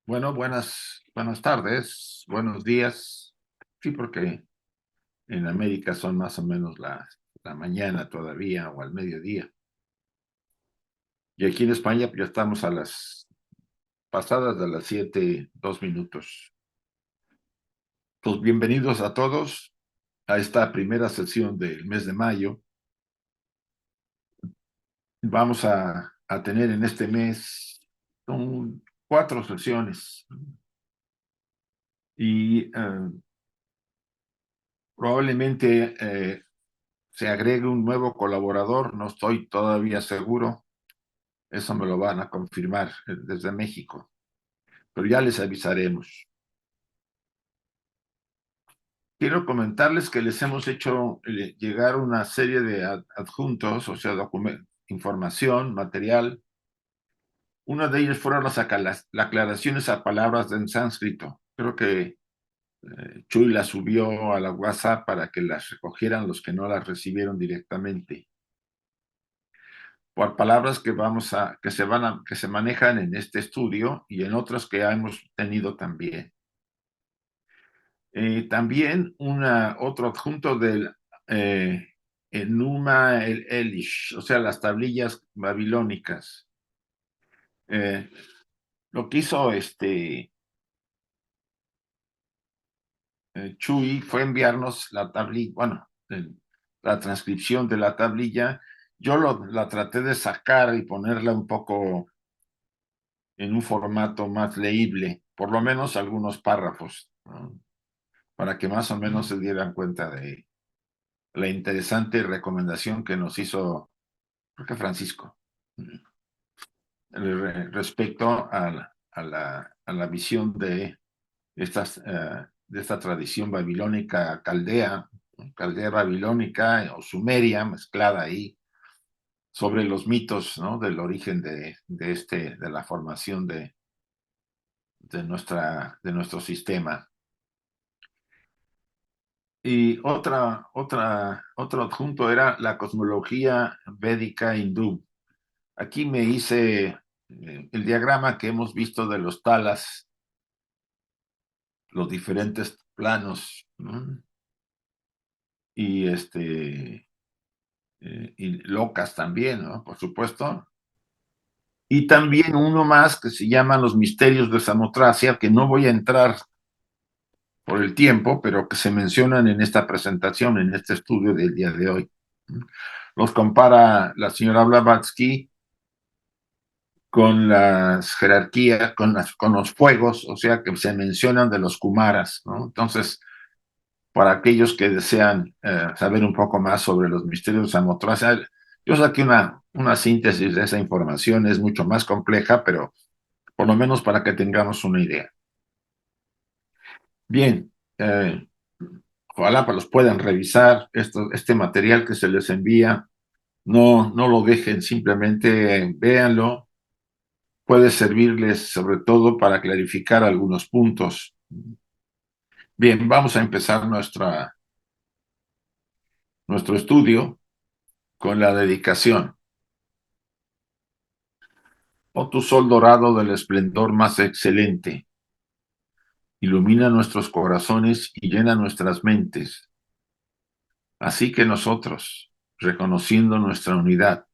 Bueno, buenas tardes, buenos días. Sí, porque en América son más o menos la mañana todavía o al mediodía. Y aquí en España pues, ya estamos a las pasadas de las 7:02. Pues bienvenidos a todos a esta primera sesión del mes de mayo. Vamos a tener en este mes son 4 sesiones y probablemente se agregue un nuevo colaborador, no estoy todavía seguro, eso me lo van a confirmar desde México, pero ya les avisaremos. Quiero comentarles que les hemos hecho llegar una serie de adjuntos, o sea, información, material. Una de ellas fueron las aclaraciones a palabras en sánscrito. Creo que Chuy las subió a la WhatsApp para que las recogieran los que no las recibieron directamente, por palabras que se manejan en este estudio y en otros que hemos tenido también. También otro adjunto del Enuma Elish, o sea, las tablillas babilónicas. Eh, lo que hizo Chuy fue enviarnos la tablilla, bueno, la transcripción de la tablilla. Yo la traté de sacar y ponerla un poco en un formato más leíble, por lo menos algunos párrafos, ¿no? Para que más o menos se dieran cuenta de la interesante recomendación que nos hizo, creo que Francisco, respecto a la visión de esta tradición babilónica caldea babilónica o sumeria mezclada ahí sobre los mitos, ¿no? Del origen de la formación de nuestro sistema. Y otro adjunto era la cosmología védica hindú. Aquí me hice el diagrama que hemos visto de los talas, los diferentes planos, ¿no? Y y locas también, ¿no? Por supuesto. Y también uno más que se llama Los Misterios de Samotracia, que no voy a entrar por el tiempo, pero que se mencionan en esta presentación, en este estudio del día de hoy. Los compara la señora Blavatsky con las jerarquías, con los fuegos, o sea, que se mencionan de los Kumaras, ¿no? Entonces, para aquellos que desean saber un poco más sobre los misterios de Samotracia, yo saqué una síntesis de esa información, es mucho más compleja, pero por lo menos para que tengamos una idea. Bien, ojalá los puedan revisar este material que se les envía. No lo dejen, simplemente véanlo. Puede servirles sobre todo para clarificar algunos puntos. Bien, vamos a empezar nuestro estudio con la dedicación. Oh tu sol dorado del esplendor más excelente, ilumina nuestros corazones y llena nuestras mentes. Así que nosotros, reconociendo nuestra unidad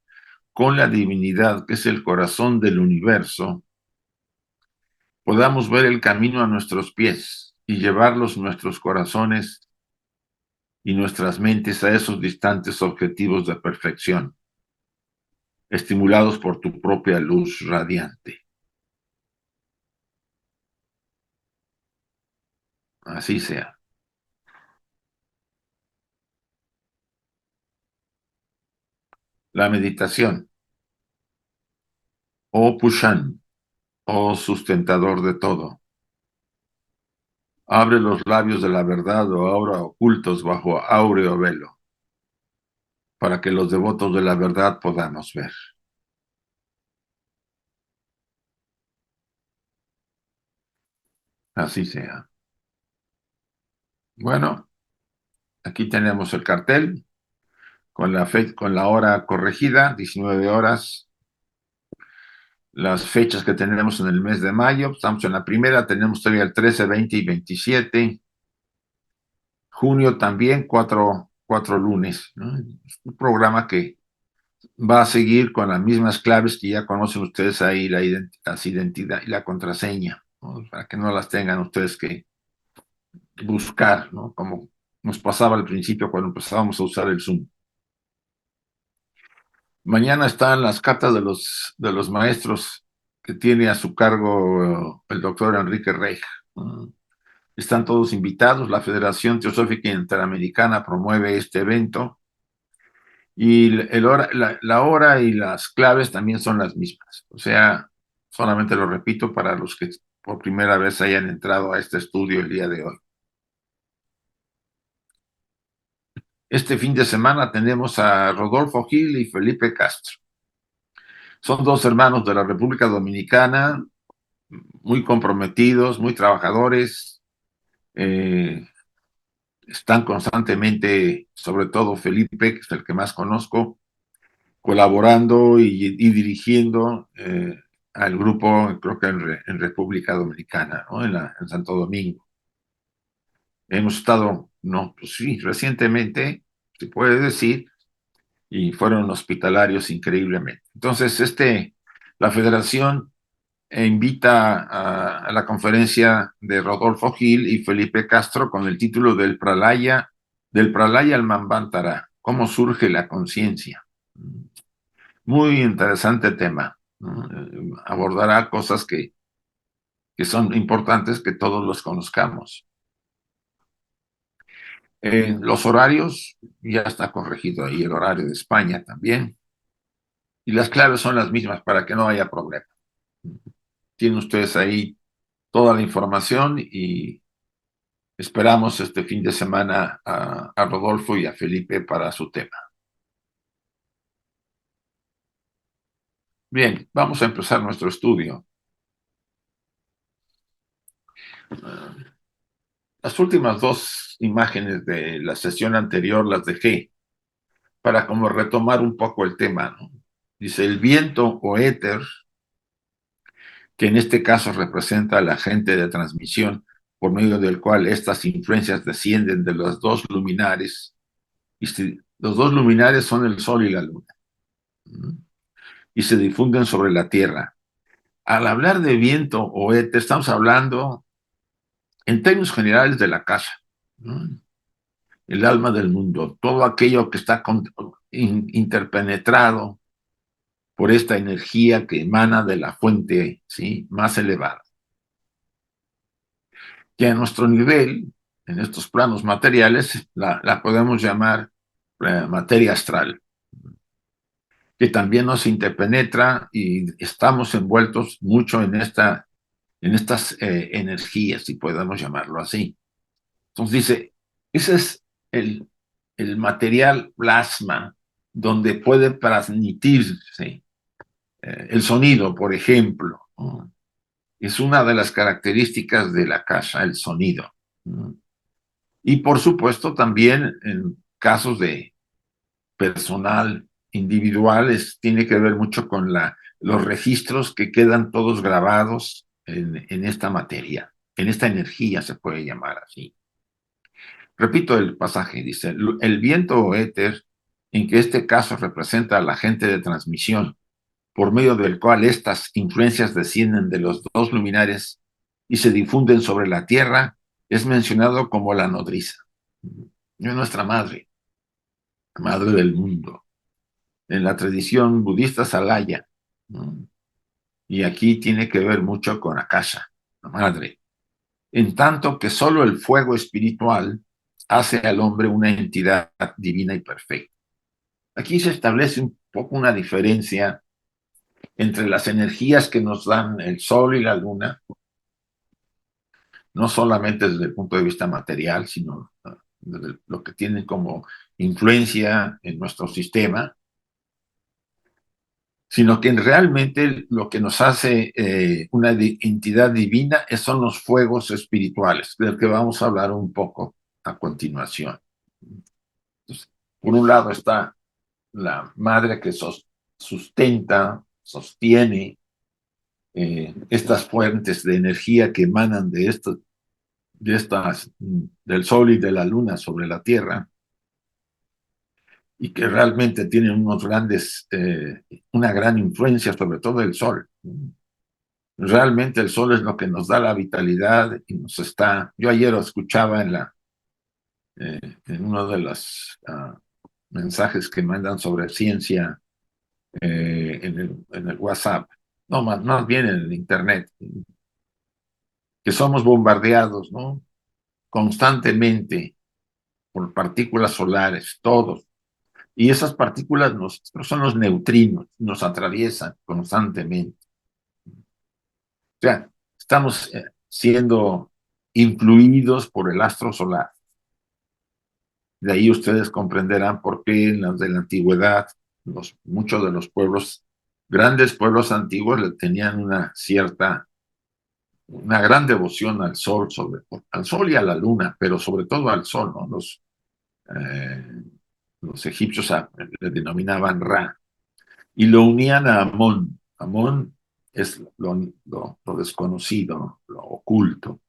con la divinidad que es el corazón del universo, podamos ver el camino a nuestros pies y llevarlos nuestros corazones y nuestras mentes a esos distantes objetivos de perfección, estimulados por tu propia luz radiante. Así sea. La meditación. Oh Pushan, oh sustentador de todo. Abre los labios de la verdad, oh ahora ocultos bajo áureo velo, para que los devotos de la verdad podamos ver. Así sea. Bueno, aquí tenemos el cartel con la hora corregida, 19 horas. las fechas que tenemos en el mes de mayo. Estamos en la primera, tenemos todavía el 13, 20 y 27. Junio también, cuatro lunes, ¿no? Es un programa que va a seguir con las mismas claves que ya conocen ustedes ahí, las identidad y la contraseña, ¿no? Para que no las tengan ustedes que buscar, ¿no? Como nos pasaba al principio cuando empezábamos a usar el Zoom. Mañana están las cartas de los maestros que tiene a su cargo el doctor Enrique Rey. Están todos invitados. La Federación Teosófica Interamericana promueve este evento y la hora y las claves también son las mismas. O sea, solamente lo repito para los que por primera vez hayan entrado a este estudio el día de hoy. Este fin de semana tenemos a Rodolfo Gil y Felipe Castro. Son dos hermanos de la República Dominicana, muy comprometidos, muy trabajadores, eh, están constantemente, sobre todo Felipe, que es el que más conozco, colaborando y dirigiendo al grupo, creo que en República Dominicana, ¿no? En Santo Domingo. Hemos estado, no, pues sí, recientemente, se puede decir, y fueron hospitalarios increíblemente. Entonces, la federación invita a la conferencia de Rodolfo Gil y Felipe Castro con el título del Pralaya al Manvantara, ¿cómo surge la conciencia? Muy interesante tema, ¿no? Abordará cosas que son importantes que todos los conozcamos. Los horarios, ya está corregido ahí el horario de España también, y las claves son las mismas para que no haya problema. Tienen ustedes ahí toda la información y esperamos este fin de semana a Rodolfo y a Felipe para su tema. Bien, vamos a empezar nuestro estudio. Las últimas dos imágenes de la sesión anterior las dejé para como retomar un poco el tema, ¿no? Dice, el viento o éter, que en este caso representa al agente de transmisión por medio del cual estas influencias descienden de los dos luminares, y los dos luminares son el Sol y la Luna, ¿no? Y se difunden sobre la Tierra. Al hablar de viento o éter, estamos hablando en términos generales de la casa, ¿no? El alma del mundo, todo aquello que está interpenetrado por esta energía que emana de la fuente, ¿sí?, más elevada. Que a nuestro nivel, en estos planos materiales, la podemos llamar materia astral, que también nos interpenetra y estamos envueltos mucho en estas energías, si podemos llamarlo así. Entonces dice, ese es el material plasma donde puede transmitirse el sonido, por ejemplo, ¿no? Es una de las características de la casa, el sonido, ¿no? Y por supuesto también en casos de personal, individuales, tiene que ver mucho con los registros que quedan todos grabados en esta materia, en esta energía se puede llamar así. Repito el pasaje, dice, el viento o éter, en que este caso representa al agente de transmisión, por medio del cual estas influencias descienden de los dos luminares y se difunden sobre la Tierra, es mencionado como la nodriza. Es nuestra madre, madre del mundo. En la tradición budista Salaya, ¿no? Y aquí tiene que ver mucho con Akasha, la madre. En tanto que solo el fuego espiritual hace al hombre una entidad divina y perfecta. Aquí se establece un poco una diferencia entre las energías que nos dan el sol y la luna, no solamente desde el punto de vista material, sino desde lo que tienen como influencia en nuestro sistema, sino que realmente lo que nos hace una entidad divina son los fuegos espirituales, del que vamos a hablar un poco a continuación. Entonces, por un lado está la madre que sustenta, sostiene, estas fuentes de energía que emanan del Sol y de la Luna sobre la Tierra, y que realmente tienen una gran influencia, sobre todo el Sol. Realmente el Sol es lo que nos da la vitalidad y Yo ayer lo escuchaba en uno de los mensajes que mandan sobre ciencia en el WhatsApp, no, más bien en el Internet, que somos bombardeados, ¿no? Constantemente por partículas solares, todos. Y esas partículas son los neutrinos, nos atraviesan constantemente. O sea, estamos siendo influidos por el astro solar. De ahí ustedes comprenderán por qué en las de la antigüedad, muchos de los grandes pueblos antiguos, le tenían una gran devoción al sol, al sol y a la luna, pero sobre todo al sol, ¿no? Los egipcios le denominaban Ra y lo unían a Amón. Amón es lo desconocido, lo oculto,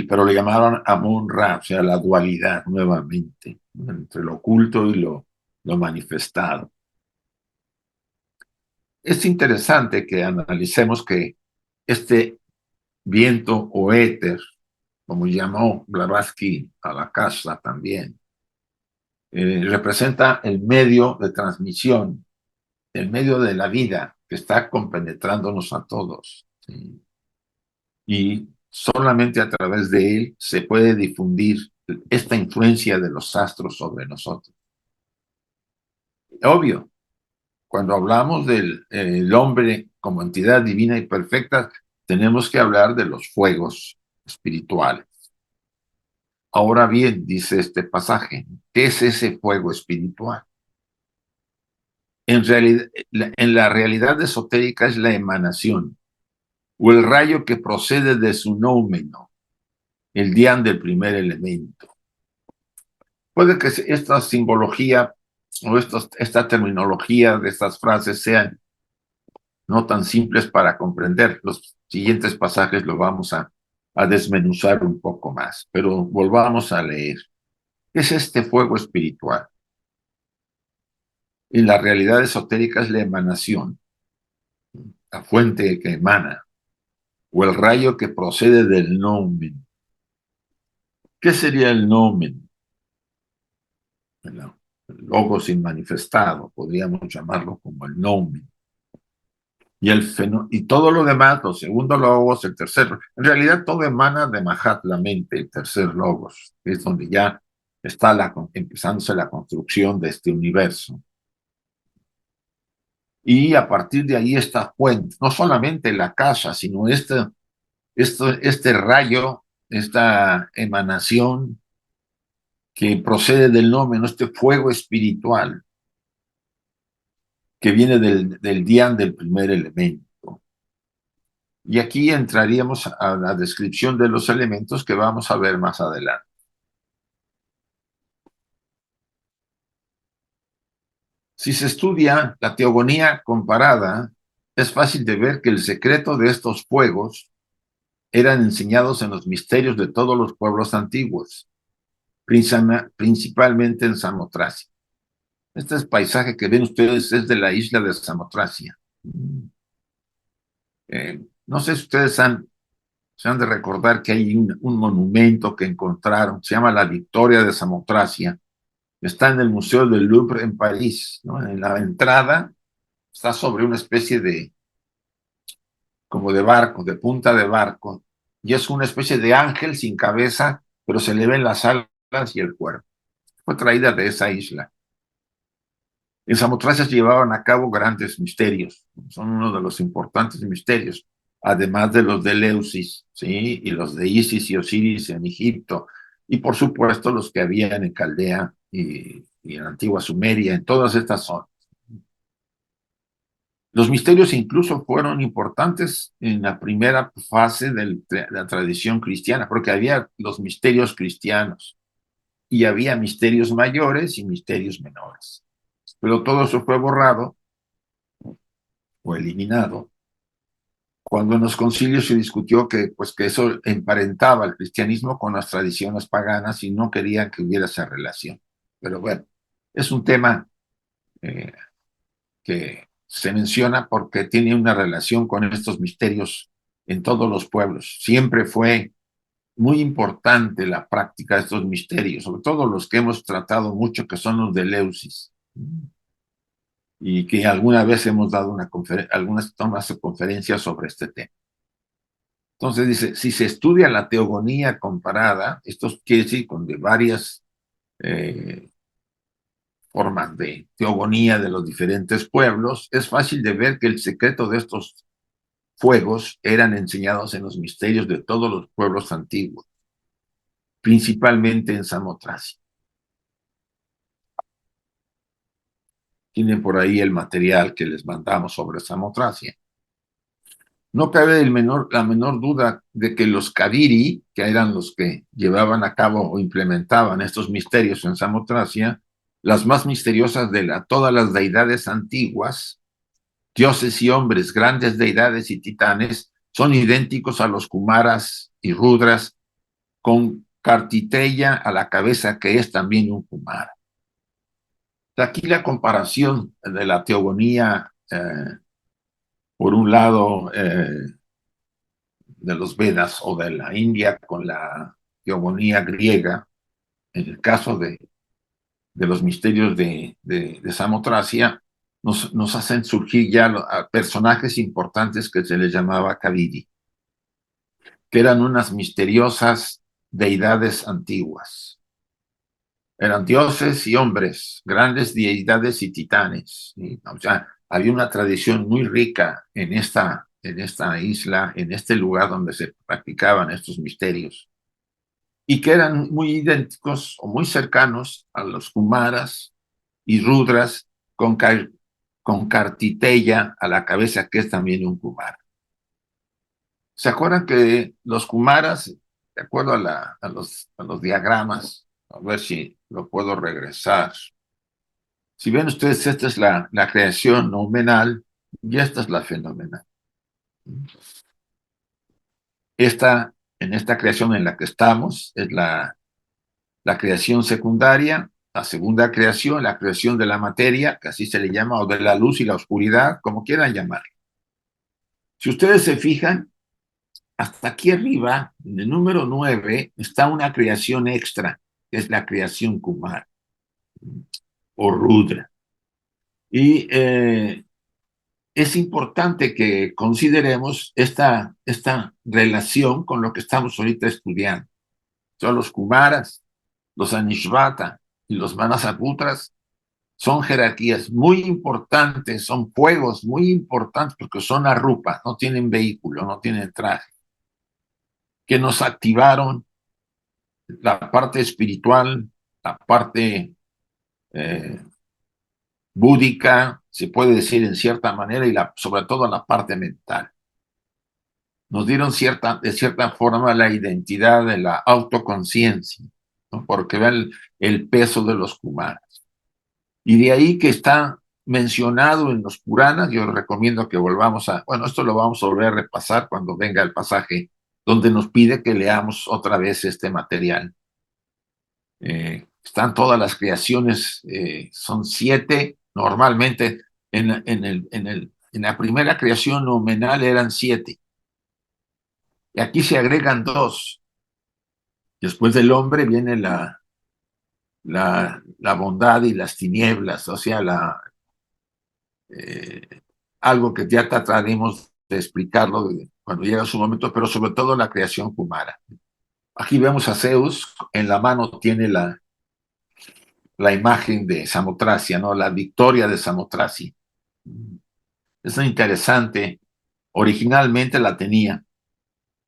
pero le llamaron Amón-Ra, o sea, la dualidad nuevamente, ¿no? Entre lo oculto y lo manifestado. Es interesante que analicemos que este viento o éter, como llamó Blavatsky a la casa también, representa el medio de transmisión, el medio de la vida que está compenetrándonos a todos, ¿sí? Y solamente a través de él se puede difundir esta influencia de los astros sobre nosotros. Obvio, cuando hablamos del hombre como entidad divina y perfecta, tenemos que hablar de los fuegos espirituales. Ahora bien, dice este pasaje, ¿qué es ese fuego espiritual? En la realidad esotérica es la emanación o el rayo que procede de su nómeno, el dián del primer elemento. Puede que esta simbología o esta terminología de estas frases sean no tan simples para comprender. Los siguientes pasajes lo vamos a desmenuzar un poco más, pero volvamos a leer. ¿Qué es este fuego espiritual? En la realidad esotérica es la emanación, la fuente que emana, o el rayo que procede del nomen. ¿Qué sería el nomen? El logos inmanifestado, podríamos llamarlo como el nomen. Y todo lo demás, los segundos logos, el tercero. En realidad todo emana de Mahat, la mente, el tercer logos, que es donde ya está empezándose la construcción de este universo. Y a partir de ahí esta fuente, no solamente la casa, sino este rayo, esta emanación que procede del nómeno, este fuego espiritual que viene del dián del primer elemento. Y aquí entraríamos a la descripción de los elementos que vamos a ver más adelante. Si se estudia la teogonía comparada, es fácil de ver que el secreto de estos fuegos eran enseñados en los misterios de todos los pueblos antiguos, principalmente en Samotracia. Este paisaje que ven ustedes es de la isla de Samotracia. No sé si ustedes se han de recordar que hay un monumento que encontraron, se llama la Victoria de Samotracia, está en el Museo del Louvre en París, ¿no? En la entrada está sobre una especie como de barco, de punta de barco, y es una especie de ángel sin cabeza, pero se le ven las alas y el cuerpo. Fue traída de esa isla. En Samotracia se llevaban a cabo grandes misterios, son uno de los importantes misterios, además de los de Eleusis, ¿sí? Y los de Isis y Osiris en Egipto, y por supuesto los que habían en Caldea y en Antigua Sumeria, en todas estas zonas. Los misterios incluso fueron importantes en la primera fase de la tradición cristiana, porque había los misterios cristianos y había misterios mayores y misterios menores. Pero todo eso fue borrado o eliminado cuando en los concilios se discutió pues, que eso emparentaba el cristianismo con las tradiciones paganas y no querían que hubiera esa relación. Pero bueno, es un tema eh, que se menciona porque tiene una relación con estos misterios en todos los pueblos. Siempre fue muy importante la práctica de estos misterios, sobre todo los que hemos tratado mucho, que son los de Eleusis, y que alguna vez hemos dado algunas tomas de conferencias sobre este tema. Entonces dice, si se estudia la teogonía comparada, esto quiere decir con de varias eh, formas de teogonía de los diferentes pueblos, es fácil de ver que el secreto de estos fuegos eran enseñados en los misterios de todos los pueblos antiguos, principalmente en Samotracia. Tienen por ahí el material que les mandamos sobre Samotracia. No cabe la menor duda de que los Kaviri, que eran los que llevaban a cabo o implementaban estos misterios en Samotracia, las más misteriosas de todas las deidades antiguas, dioses y hombres, grandes deidades y titanes, son idénticos a los Kumaras y Rudras, con Kartikeya a la cabeza, que es también un Kumara. Aquí la comparación de la teogonía, por un lado, de los Vedas o de la India con la teogonía griega, en el caso de los misterios de Samotracia, nos hacen surgir ya a personajes importantes que se les llamaba Kaviri, que eran unas misteriosas deidades antiguas. Eran dioses y hombres, grandes deidades y titanes. O sea, había una tradición muy rica en esta isla, en este lugar donde se practicaban estos misterios, y que eran muy idénticos o muy cercanos a los Kumaras y Rudras, con Kartikeya a la cabeza, que es también un Kumara. ¿Se acuerdan que los Kumaras, de acuerdo a los diagramas, a ver si lo puedo regresar? Si ven ustedes, esta es la creación nominal y esta es la fenomenal. En esta creación en la que estamos, es la creación secundaria, la segunda creación, la creación de la materia, que así se le llama, o de la luz y la oscuridad, como quieran llamar. Si ustedes se fijan, hasta aquí arriba, en el número 9, está una creación extra, que es la creación Kumar o Rudra. Y es importante que consideremos esta relación con lo que estamos ahorita estudiando. Son los Kumaras, los Anishvata y los Manasaputras. Son jerarquías muy importantes, son fuegos muy importantes porque son arrupas, no tienen vehículo, no tienen traje, que nos activaron la parte espiritual, la parte búdica, se puede decir en cierta manera, y sobre todo la parte mental. Nos dieron de cierta forma la identidad de la autoconciencia, ¿no? Porque vean el peso de los Kumaras. Y de ahí que está mencionado en los Puranas. Yo recomiendo que volvamos bueno, esto lo vamos a volver a repasar cuando venga el pasaje donde nos pide que leamos otra vez este material. Están todas las creaciones, son 7, normalmente en la primera creación nominal eran 7, y aquí se agregan 2. Después del hombre viene la bondad y las tinieblas, o sea, eh, algo que ya trataremos de explicarlo cuando llega su momento, pero sobre todo la creación Kumara. Aquí vemos a Zeus, en la mano tiene la imagen de Samotracia, ¿no? La victoria de Samotracia. Es interesante, originalmente la tenía,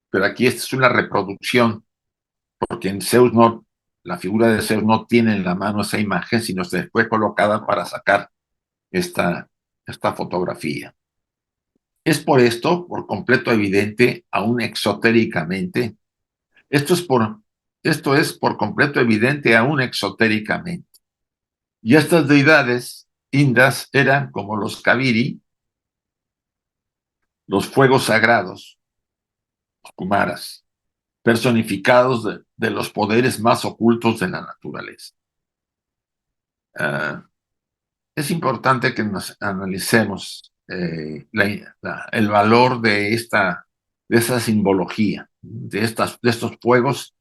pero aquí esta es una reproducción, porque en Zeus no, la figura de Zeus no tiene en la mano esa imagen, sino se fue colocada para sacar esta fotografía. Es por esto, por completo evidente, aún exotéricamente, esto es por completo evidente aún exotéricamente. Y estas deidades indas eran como los Kaviri, los fuegos sagrados, los kumaras, personificados de los poderes más ocultos de la naturaleza. Es importante que nos analicemos el valor de esa simbología, de estos fuegos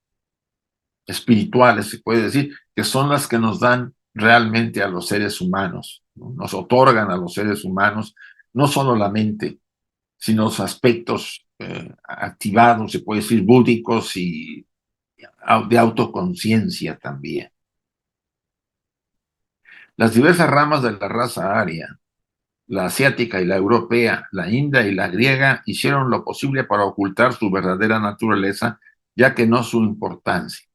espirituales, se puede decir, que son las que nos dan realmente a los seres humanos, ¿no? Nos otorgan a los seres humanos no solo la mente, sino los aspectos activados, se puede decir, búdicos y de autoconciencia también. Las diversas ramas de la raza aria, la asiática y la europea, la india y la griega, hicieron lo posible para ocultar su verdadera naturaleza, ya que no su importancia.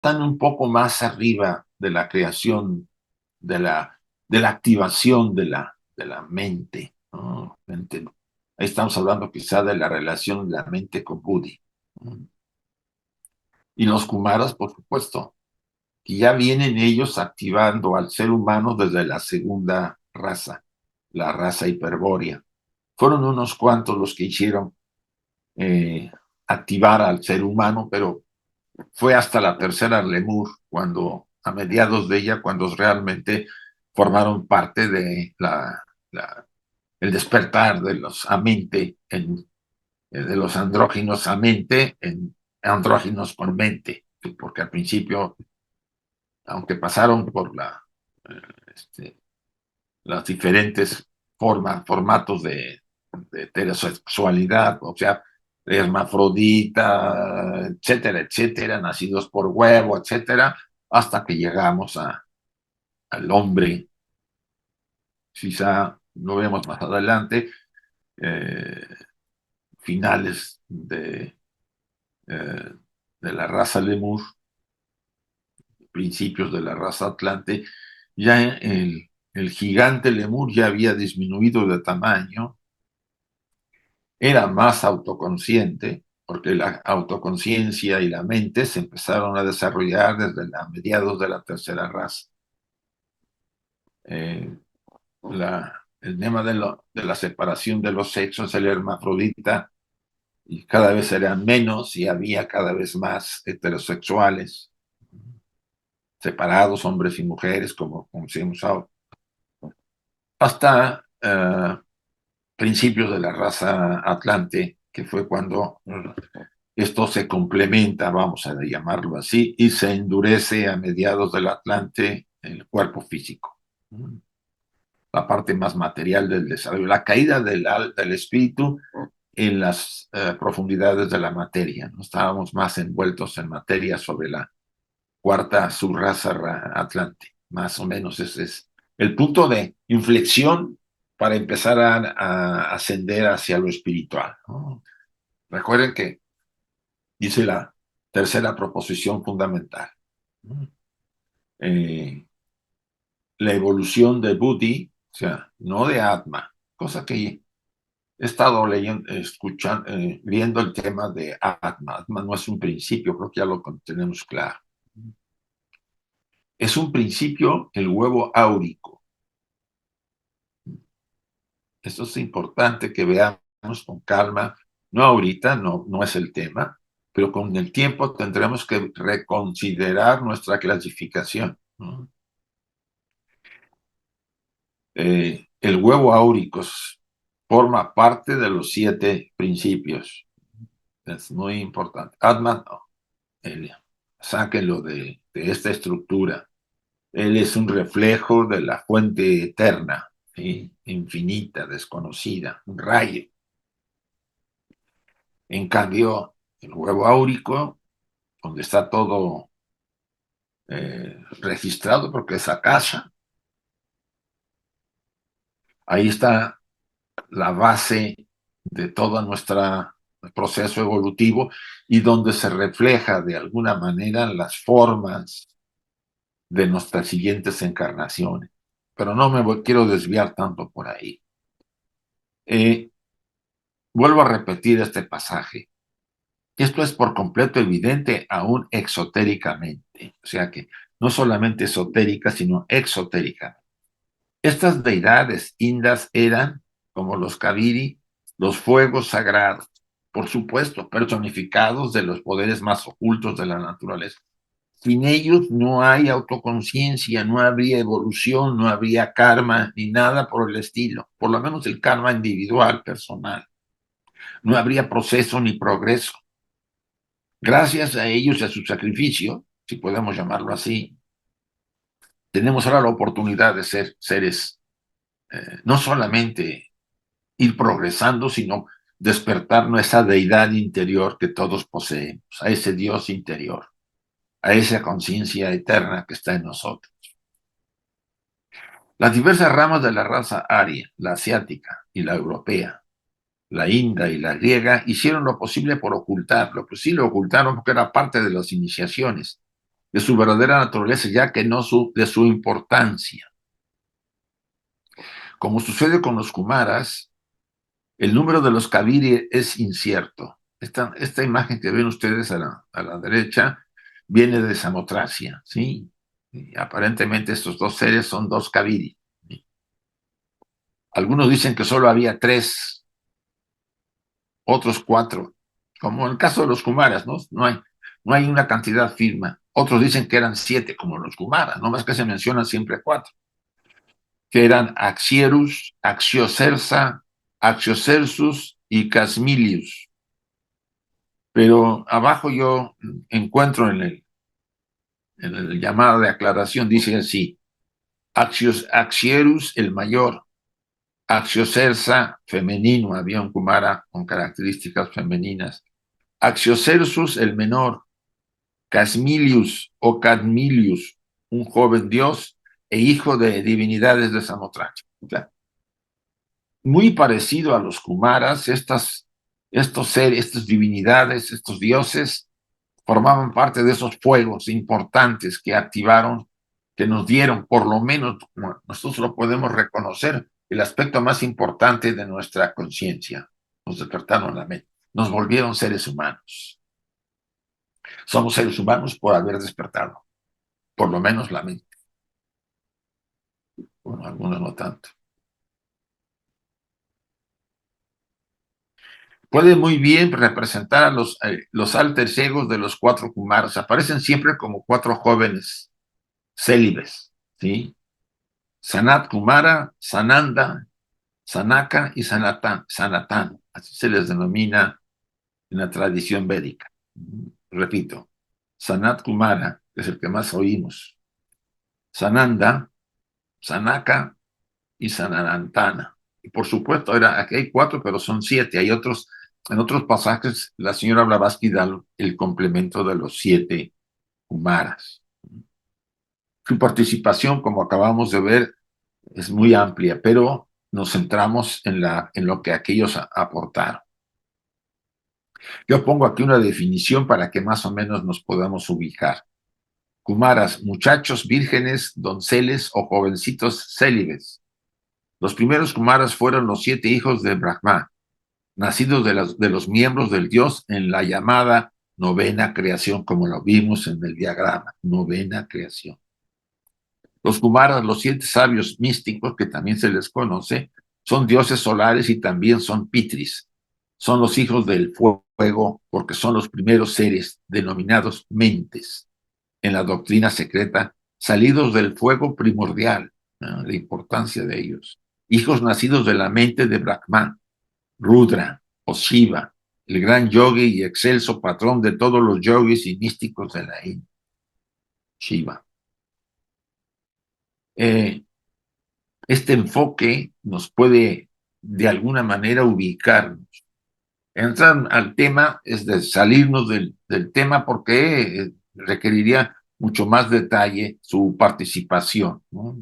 Están un poco más arriba de la creación, de la activación de la mente, ¿no? Ahí estamos hablando quizá de la relación de la mente con Budi. Y los Kumaras, por supuesto, que ya vienen ellos activando al ser humano desde la segunda raza, la raza hiperbórea. Fueron unos cuantos los que hicieron activar al ser humano, pero fue hasta la tercera Lemur, a mediados de ella, cuando realmente formaron parte de el despertar de los amente, de los andróginos a mente, en andróginos con mente, porque al principio, aunque pasaron por este, las diferentes formatos de heterosexualidad, o sea, hermafrodita, etcétera, etcétera, nacidos por huevo, etcétera, hasta que llegamos al hombre. Quizá lo vemos más adelante, eh, finales eh, de la raza Lemur, principios de la raza Atlante, ya el gigante Lemur ya había disminuido de tamaño, era más autoconsciente, porque la autoconciencia y la mente se empezaron a desarrollar desde mediados de la tercera raza. Eh, el tema de la separación de los sexos, el hermafrodita, y cada vez eran menos y había cada vez más heterosexuales, separados, hombres y mujeres, como conocemos ahora, hasta principios de la raza Atlante, que fue cuando esto se complementa, vamos a llamarlo así, y se endurece a mediados del Atlante el cuerpo físico, la parte más material del desarrollo, la caída del espíritu en las profundidades de la materia. ¿No? Estábamos más envueltos en materia sobre la cuarta subraza Atlante, más o menos ese es el punto de inflexión para empezar a ascender hacia lo espiritual, ¿no? Recuerden que dice la tercera proposición fundamental. Eh, la evolución de Buddhi, o sea, no de Atma, cosa que he estado leyendo, escuchando, viendo el tema de Atma. Atma no es un principio, creo que ya lo tenemos claro. Es un principio el huevo áurico. Esto es importante que veamos con calma. No ahorita, no es el tema, pero con el tiempo tendremos que reconsiderar nuestra clasificación, ¿no? El huevo áurico forma parte de los 7 principios. Es muy importante. Atman, no. Sáquenlo de esta estructura. Él es un reflejo de la fuente eterna, ¿sí? Infinita, desconocida, un rayo. En cambio, el huevo áurico, donde está todo registrado, porque es Akasha, ahí está la base de todo nuestro proceso evolutivo y donde se refleja de alguna manera las formas de nuestras siguientes encarnaciones. Pero no quiero desviar tanto por ahí. Vuelvo a repetir este pasaje. Esto es por completo evidente aún exotéricamente, o sea que no solamente esotérica, sino exotérica. Estas deidades indas eran, como los Kaviri, los fuegos sagrados, por supuesto, personificados de los poderes más ocultos de la naturaleza. Sin ellos no hay autoconciencia, no habría evolución, no habría karma, ni nada por el estilo, por lo menos el karma individual, personal. No habría proceso ni progreso. Gracias a ellos y a su sacrificio, si podemos llamarlo así, tenemos ahora la oportunidad de ser seres, no solamente ir progresando, sino despertar nuestra deidad interior que todos poseemos, a ese Dios interior, a esa conciencia eterna que está en nosotros. Las diversas ramas de la raza aria, la asiática y la europea, la india y la griega, hicieron lo posible por ocultarlo, pues sí lo ocultaron porque era parte de las iniciaciones, de su verdadera naturaleza, ya que no de su importancia. Como sucede con los kumaras, el número de los Kaviri es incierto. Esta imagen que ven ustedes a la derecha viene de Samotracia, ¿sí? Y aparentemente estos dos seres son dos Kaviri. ¿Sí? Algunos dicen que solo había tres, otros cuatro, como en el caso de los Kumaras, ¿no? No hay una cantidad firme. Otros dicen que eran siete, como los Kumaras, no más que se mencionan siempre cuatro, que eran Axierus, Axiocersa, Axiocersus y Casmilius. Pero abajo yo encuentro en el llamado de aclaración, dice así, Axierus el mayor, Axiocersa femenino, había un Kumara con características femeninas, Axiocersus el menor, Casmilius o Cadmilius, un joven dios e hijo de divinidades de Samotracia. O sea, muy parecido a los Kumaras, estos seres, estas divinidades, estos dioses, formaban parte de esos fuegos importantes que activaron, que nos dieron, por lo menos, como nosotros lo podemos reconocer, el aspecto más importante de nuestra conciencia. Nos despertaron la mente, nos volvieron seres humanos. Somos seres humanos por haber despertado, por lo menos la mente. Bueno, algunos no tanto. Puede muy bien representar a los alter egos de los cuatro Kumaras. Aparecen siempre como cuatro jóvenes célibes, ¿sí? Sanat Kumara, Sananda, Sanaka y Sanatán. Así se les denomina en la tradición védica. Repito, Sanat Kumara, que es el que más oímos. Sananda, Sanaka y Sananantana. Y por supuesto, aquí hay cuatro, pero son siete. Hay otros, en otros pasajes, la señora Blavatsky da el complemento de los siete Kumaras. Su participación, como acabamos de ver, es muy amplia, pero nos centramos en lo que aquellos aportaron. Yo pongo aquí una definición para que más o menos nos podamos ubicar. Kumaras, muchachos vírgenes, donceles o jovencitos célibes. Los primeros Kumaras fueron los siete hijos de Brahma, nacidos de los miembros del Dios en la llamada novena creación, como lo vimos en el diagrama, novena creación. Los Kumaras, los siete sabios místicos, que también se les conoce, son dioses solares y también son pitris. Son los hijos del fuego porque son los primeros seres denominados mentes en la doctrina secreta, salidos del fuego primordial, ¿no? La importancia de ellos. Hijos nacidos de la mente de Brahma, Rudra o Shiva, el gran yogi y excelso patrón de todos los yogis y místicos de la India, Shiva. Este enfoque nos puede de alguna manera ubicarnos. Entrar al tema es de salirnos del tema porque requeriría mucho más detalle su participación, ¿no?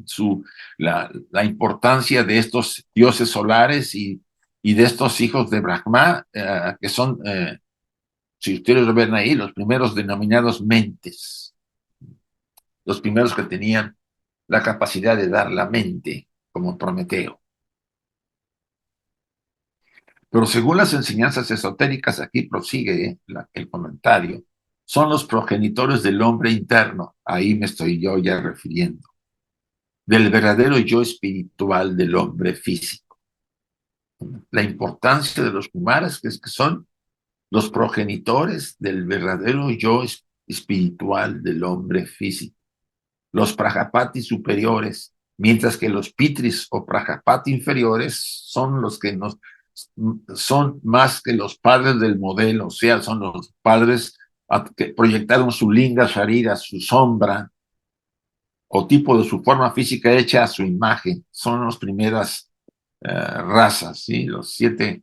La importancia de estos dioses solares y de estos hijos de Brahma, que son, si ustedes lo ven ahí, los primeros denominados mentes, los primeros que tenían la capacidad de dar la mente, como Prometeo. Pero según las enseñanzas esotéricas, aquí prosigue el comentario, son los progenitores del hombre interno, ahí me estoy yo ya refiriendo, del verdadero yo espiritual del hombre físico. La importancia de los kumaras es que son los progenitores del verdadero yo espiritual del hombre físico. Los Prajapati superiores, mientras que los Pitris o Prajapati inferiores son los que nos son más que los padres del modelo, o sea, son los padres que proyectaron su linga sharira, su sombra o tipo de su forma física hecha a su imagen. Son las primeras razas, ¿sí? Las 7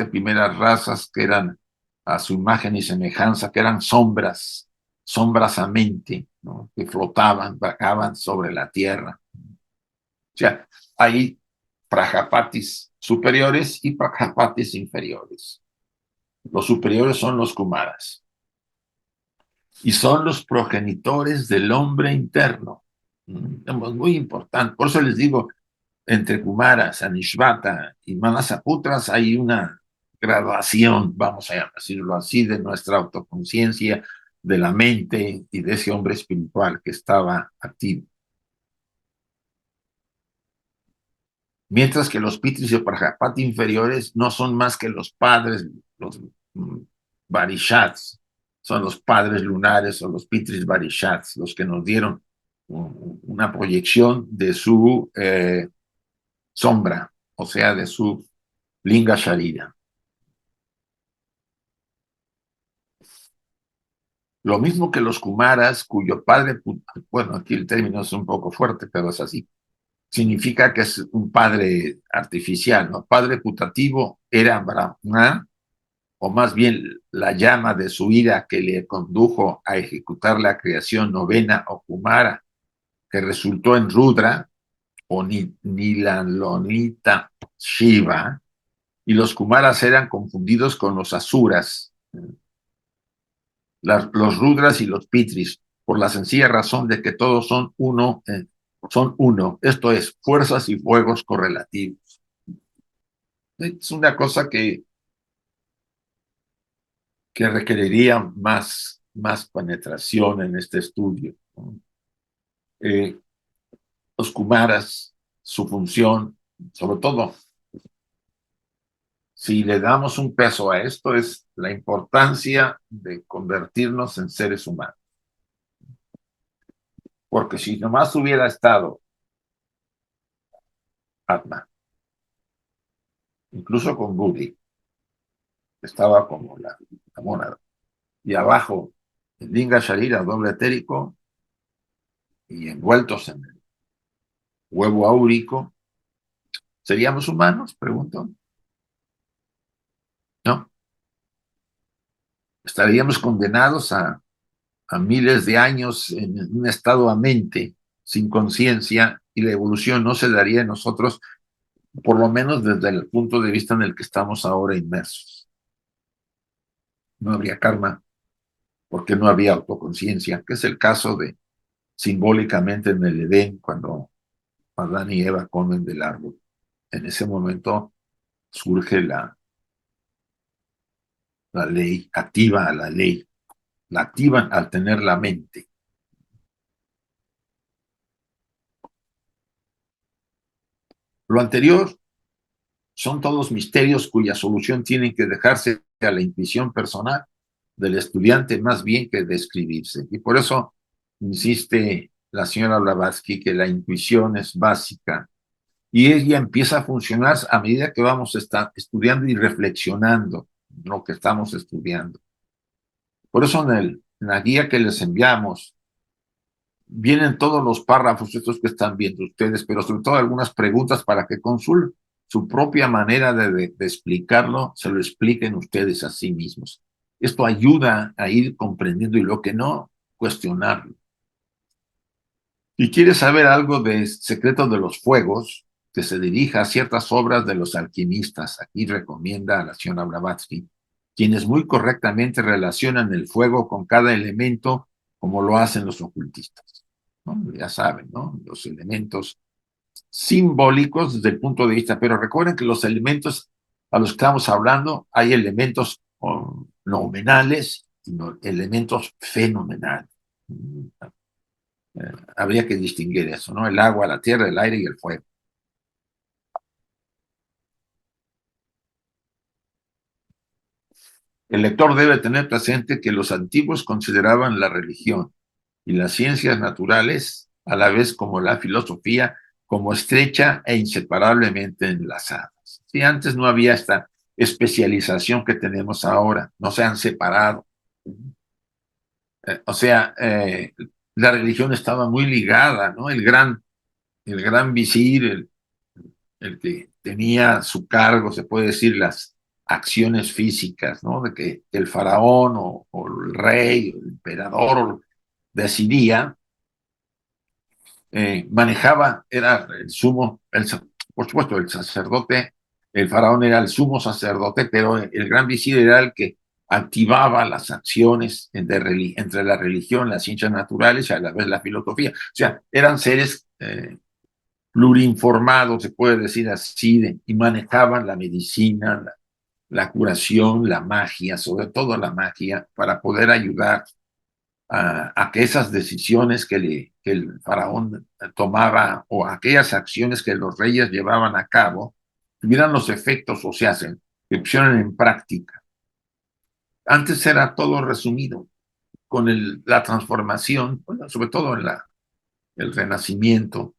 primeras razas que eran a su imagen y semejanza, que eran sombras, sombras a mente, ¿no? Que flotaban, vagaban sobre la tierra. O sea, hay prajapatis superiores y prajapatis inferiores. Los superiores son los kumaras y son los progenitores del hombre interno. Muy importante. Por eso les digo, entre kumaras, anishvata y manasaputras hay una graduación, vamos a decirlo así, de nuestra autoconciencia, de la mente y de ese hombre espiritual que estaba activo. Mientras que los Pitris y Prajapati inferiores no son más que los padres, los Varishats, son los padres lunares o los Pitris Varishats, los que nos dieron una proyección de su sombra, o sea, de su Linga Sharira. Lo mismo que los Kumaras, cuyo padre, bueno, aquí el término es un poco fuerte, pero es así, significa que es un padre artificial, ¿no? Padre putativo era Brahma, o más bien la llama de su ira que le condujo a ejecutar la creación novena o Kumara, que resultó en Rudra o Nilalonita Shiva, y los Kumaras eran confundidos con los Asuras, los Rudras y los Pitris, por la sencilla razón de que todos son uno, esto es, fuerzas y fuegos correlativos. Es una cosa que requeriría más penetración en este estudio, ¿no? Los Kumaras, su función, sobre todo, si le damos un peso a esto, es la importancia de convertirnos en seres humanos. Porque si nomás hubiera estado Atma, incluso con Budi, estaba como la mónada, y abajo el Linga Sharira doble etérico y envueltos en el huevo áurico, ¿seríamos humanos? Pregunto. No, estaríamos condenados a miles de años en un estado a mente, sin conciencia, y la evolución no se daría en nosotros, por lo menos desde el punto de vista en el que estamos ahora inmersos. No habría karma, porque no había autoconciencia, que es el caso de simbólicamente en el Edén, cuando Adán y Eva comen del árbol. En ese momento surge la ley, activa a la ley, la activan al tener la mente. Lo anterior son todos misterios cuya solución tiene que dejarse a la intuición personal del estudiante más bien que describirse. Y por eso insiste la señora Blavatsky que la intuición es básica y ella empieza a funcionar a medida que vamos estudiando y reflexionando lo que estamos estudiando. Por eso en la guía que les enviamos vienen todos los párrafos estos que están viendo ustedes, pero sobre todo algunas preguntas para que con su propia manera de explicarlo, se lo expliquen ustedes a sí mismos. Esto ayuda a ir comprendiendo y lo que no, cuestionarlo. Si quieres saber algo de Secreto de los Fuegos, que se dirija a ciertas obras de los alquimistas, aquí recomienda a la señora Blavatsky, quienes muy correctamente relacionan el fuego con cada elemento como lo hacen los ocultistas, ¿no? Ya saben, ¿no? Los elementos simbólicos desde el punto de vista, pero recuerden que los elementos a los que estamos hablando, hay elementos nominales y elementos fenomenales. Habría que distinguir eso, ¿no? El agua, la tierra, el aire y el fuego. El lector debe tener presente que los antiguos consideraban la religión y las ciencias naturales, a la vez como la filosofía, como estrecha e inseparablemente enlazadas. Si antes no había esta especialización que tenemos ahora, no se han separado. O sea, la religión estaba muy ligada, ¿no? El gran visir, el que tenía a su cargo, se puede decir, las acciones físicas, ¿no? De que el faraón o el rey, o el emperador decidía, manejaba, era el sumo, por supuesto, el sacerdote, el faraón era el sumo sacerdote, pero el gran visir era el que activaba las acciones entre la religión, las ciencias naturales y a la vez la filosofía. O sea, eran seres plurinformados, se puede decir así, y manejaban la medicina, la curación, la magia, sobre todo la magia, para poder ayudar a que esas decisiones que el faraón tomaba o aquellas acciones que los reyes llevaban a cabo tuvieran los efectos o se hacen, que pusieran en práctica. Antes era todo resumido con la transformación, bueno, sobre todo en el Renacimiento,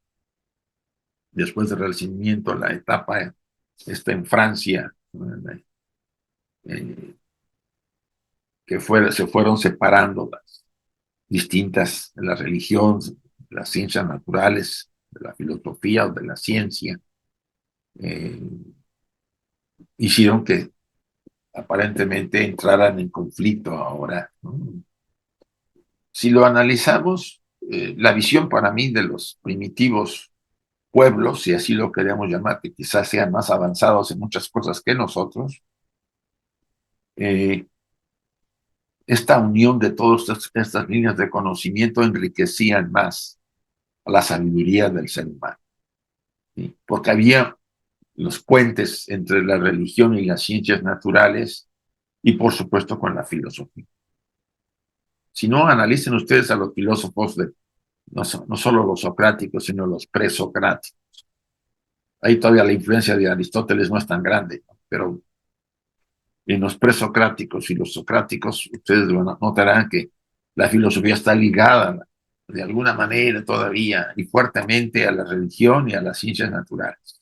después del Renacimiento, la etapa está en Francia, eh, se fueron separando las distintas, la religión, las ciencias naturales, de la filosofía o de la ciencia, eh, hicieron que aparentemente entraran en conflicto ahora, ¿no? Si lo analizamos, la visión para mí de los primitivos pueblos, si así lo queremos llamar, que quizás sean más avanzados en muchas cosas que nosotros, eh, esta unión de todas estas líneas de conocimiento enriquecían más a la sabiduría del ser humano, ¿sí? Porque había los puentes entre la religión y las ciencias naturales y por supuesto con la filosofía. Si no, analicen ustedes a los filósofos no solo los socráticos, sino los presocráticos. Ahí todavía la influencia de Aristóteles no es tan grande, ¿no? Pero en los presocráticos y los socráticos, ustedes notarán que la filosofía está ligada de alguna manera todavía y fuertemente a la religión y a las ciencias naturales.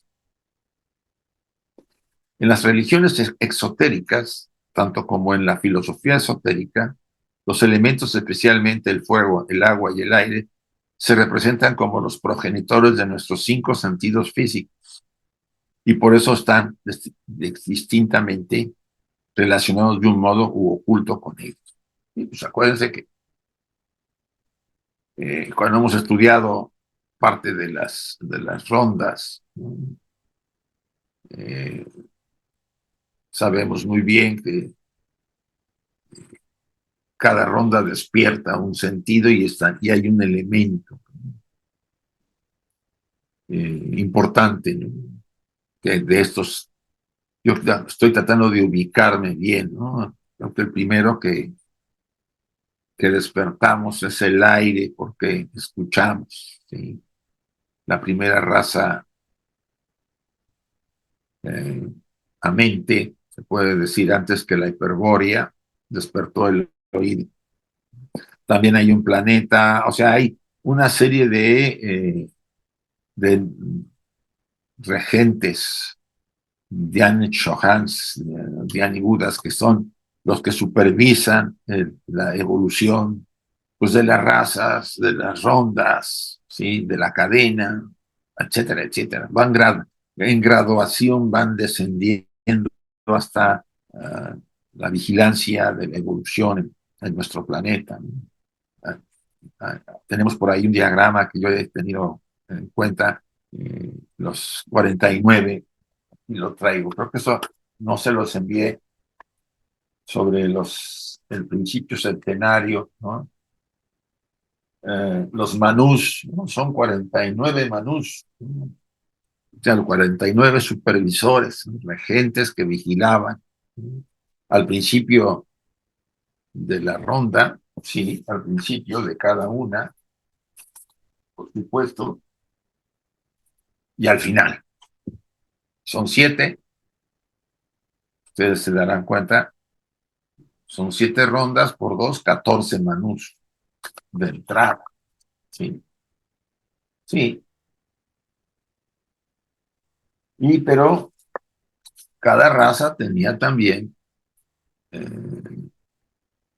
En las religiones exotéricas, tanto como en la filosofía esotérica, los elementos, especialmente el fuego, el agua y el aire, se representan como los progenitores de nuestros 5 sentidos físicos y por eso están distintamente relacionados de un modo u oculto con ellos. Y pues acuérdense que cuando hemos estudiado parte de las rondas, eh, sabemos muy bien que cada ronda despierta un sentido y hay un elemento importante, ¿no? Que de estos, yo estoy tratando de ubicarme bien, ¿no? Creo que el primero que despertamos es el aire porque escuchamos, ¿sí? La primera raza eh, a mente, se puede decir antes que la hiperbórea, despertó el oído. También hay un planeta, o sea, hay una serie de regentes, Diane Chohans, Diane y Budas, que son los que supervisan la evolución pues, de las razas, de las rondas, ¿sí? De la cadena, etcétera, etcétera. En graduación van descendiendo hasta la vigilancia de la evolución en nuestro planeta, ¿no? Tenemos por ahí un diagrama que yo he tenido en cuenta, los 49, y lo traigo. Creo que eso no se los envié sobre el principio centenario, ¿no? Los manús, ¿no? Son 49 manús, ¿no? O sea, los 49 supervisores, regentes que vigilaban al principio de la ronda, sí, al principio de cada una, por supuesto, y al final. Son 7, ustedes se darán cuenta, son 7 rondas por 2, 14 manús de entrada. Sí, sí. Y pero cada raza tenía también eh,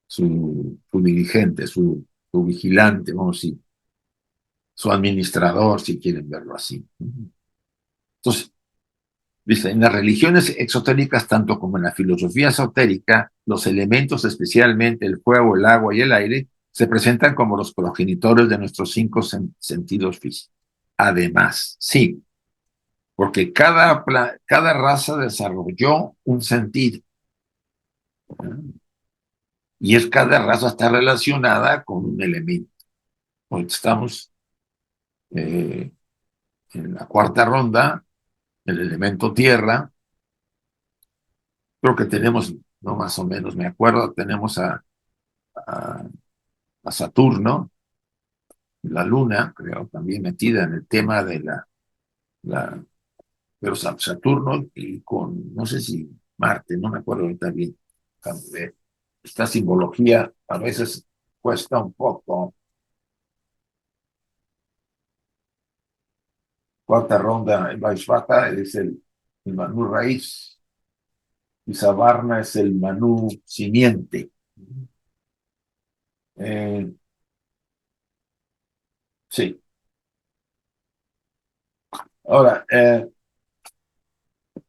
su dirigente, su vigilante, vamos a decir, su administrador, si quieren verlo así. Entonces, dice, en las religiones exotéricas, tanto como en la filosofía esotérica, los elementos, especialmente el fuego, el agua y el aire, se presentan como los progenitores de nuestros 5 sentidos físicos. Además, sí, porque cada raza desarrolló un sentido, ¿eh? Y es cada raza está relacionada con un elemento. Hoy estamos eh, en la cuarta ronda, el elemento tierra. Creo que tenemos, no más o menos, me acuerdo, tenemos a, a Saturno, la Luna, creo, también metida en el tema de la pero Saturno y con, no sé si Marte, no me acuerdo ahorita bien. Esta simbología a veces cuesta un poco. Cuarta ronda, el Vaishvata es el Manú raíz y Savarna es el Manú simiente. Eh, sí. Ahora,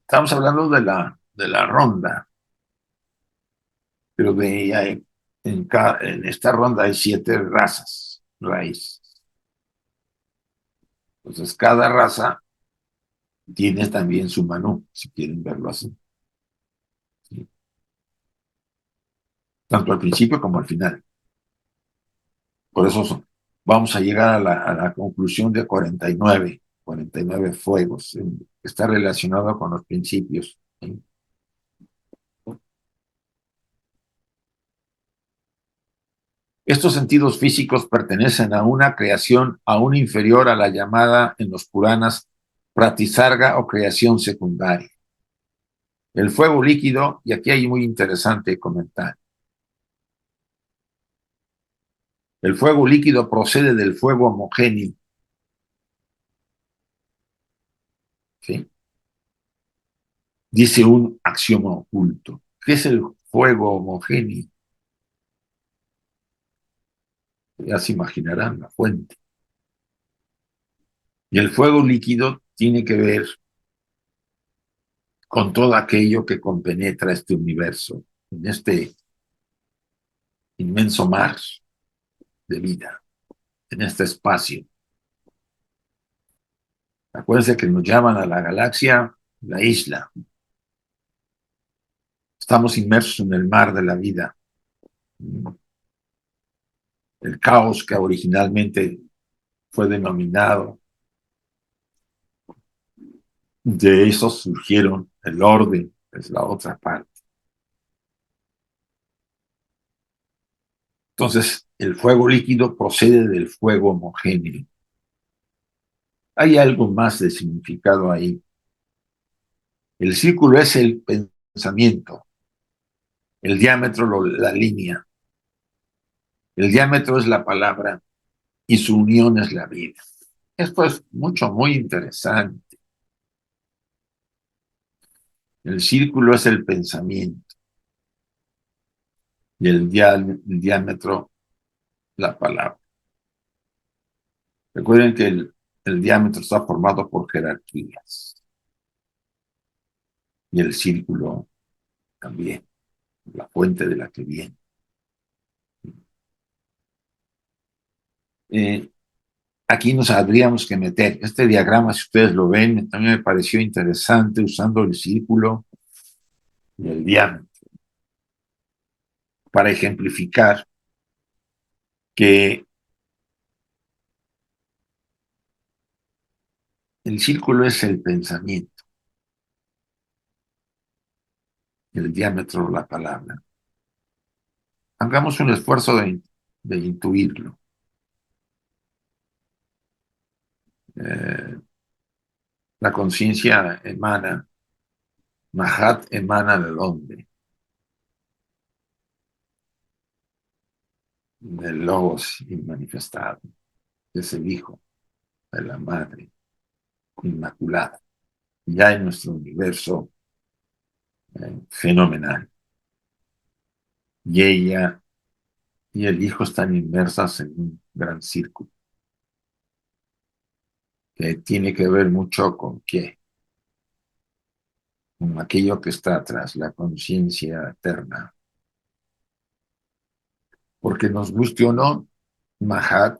estamos hablando de la ronda, pero en esta ronda hay 7 razas raíz. Entonces, cada raza tiene también su Manú, si quieren verlo así. ¿Sí? Tanto al principio como al final. Por eso vamos a llegar a la conclusión de 49 fuegos. Está relacionado con los principios. ¿Sí? Estos sentidos físicos pertenecen a una creación aún inferior a la llamada en los Puranas pratisarga o creación secundaria. El fuego líquido, y aquí hay muy interesante comentar, el fuego líquido procede del fuego homogéneo. ¿Sí? Dice un axioma oculto. ¿Qué es el fuego homogéneo? Ya se imaginarán la fuente. Y el fuego líquido tiene que ver con todo aquello que compenetra este universo, en este inmenso mar de vida, en este espacio. Acuérdense que nos llaman a la galaxia la isla. Estamos inmersos en el mar de la vida. El caos que originalmente fue denominado, de eso surgieron el orden, es la otra parte. Entonces, el fuego líquido procede del fuego homogéneo. Hay algo más de significado ahí. El círculo es el pensamiento, el diámetro la línea, el diámetro es la palabra y su unión es la vida. Esto es muy interesante. El círculo es el pensamiento y el diámetro la palabra. Recuerden que el diámetro está formado por jerarquías y el círculo también, la fuente de la que viene. Eh, Aquí nos habríamos que meter. Este diagrama, si ustedes lo ven, a mí me pareció interesante usando el círculo y el diámetro para ejemplificar que El círculo es el pensamiento, el diámetro de la palabra. Hagamos un esfuerzo de intuirlo. Eh, la conciencia emana, Mahat emana de dónde? Del Logos inmanifestado, que es el Hijo de la Madre Inmaculada, ya en nuestro universo fenomenal. Y ella y el Hijo están inmersas en un gran círculo que tiene que ver mucho con qué, con aquello que está atrás, la conciencia eterna. Porque nos guste o no, Mahat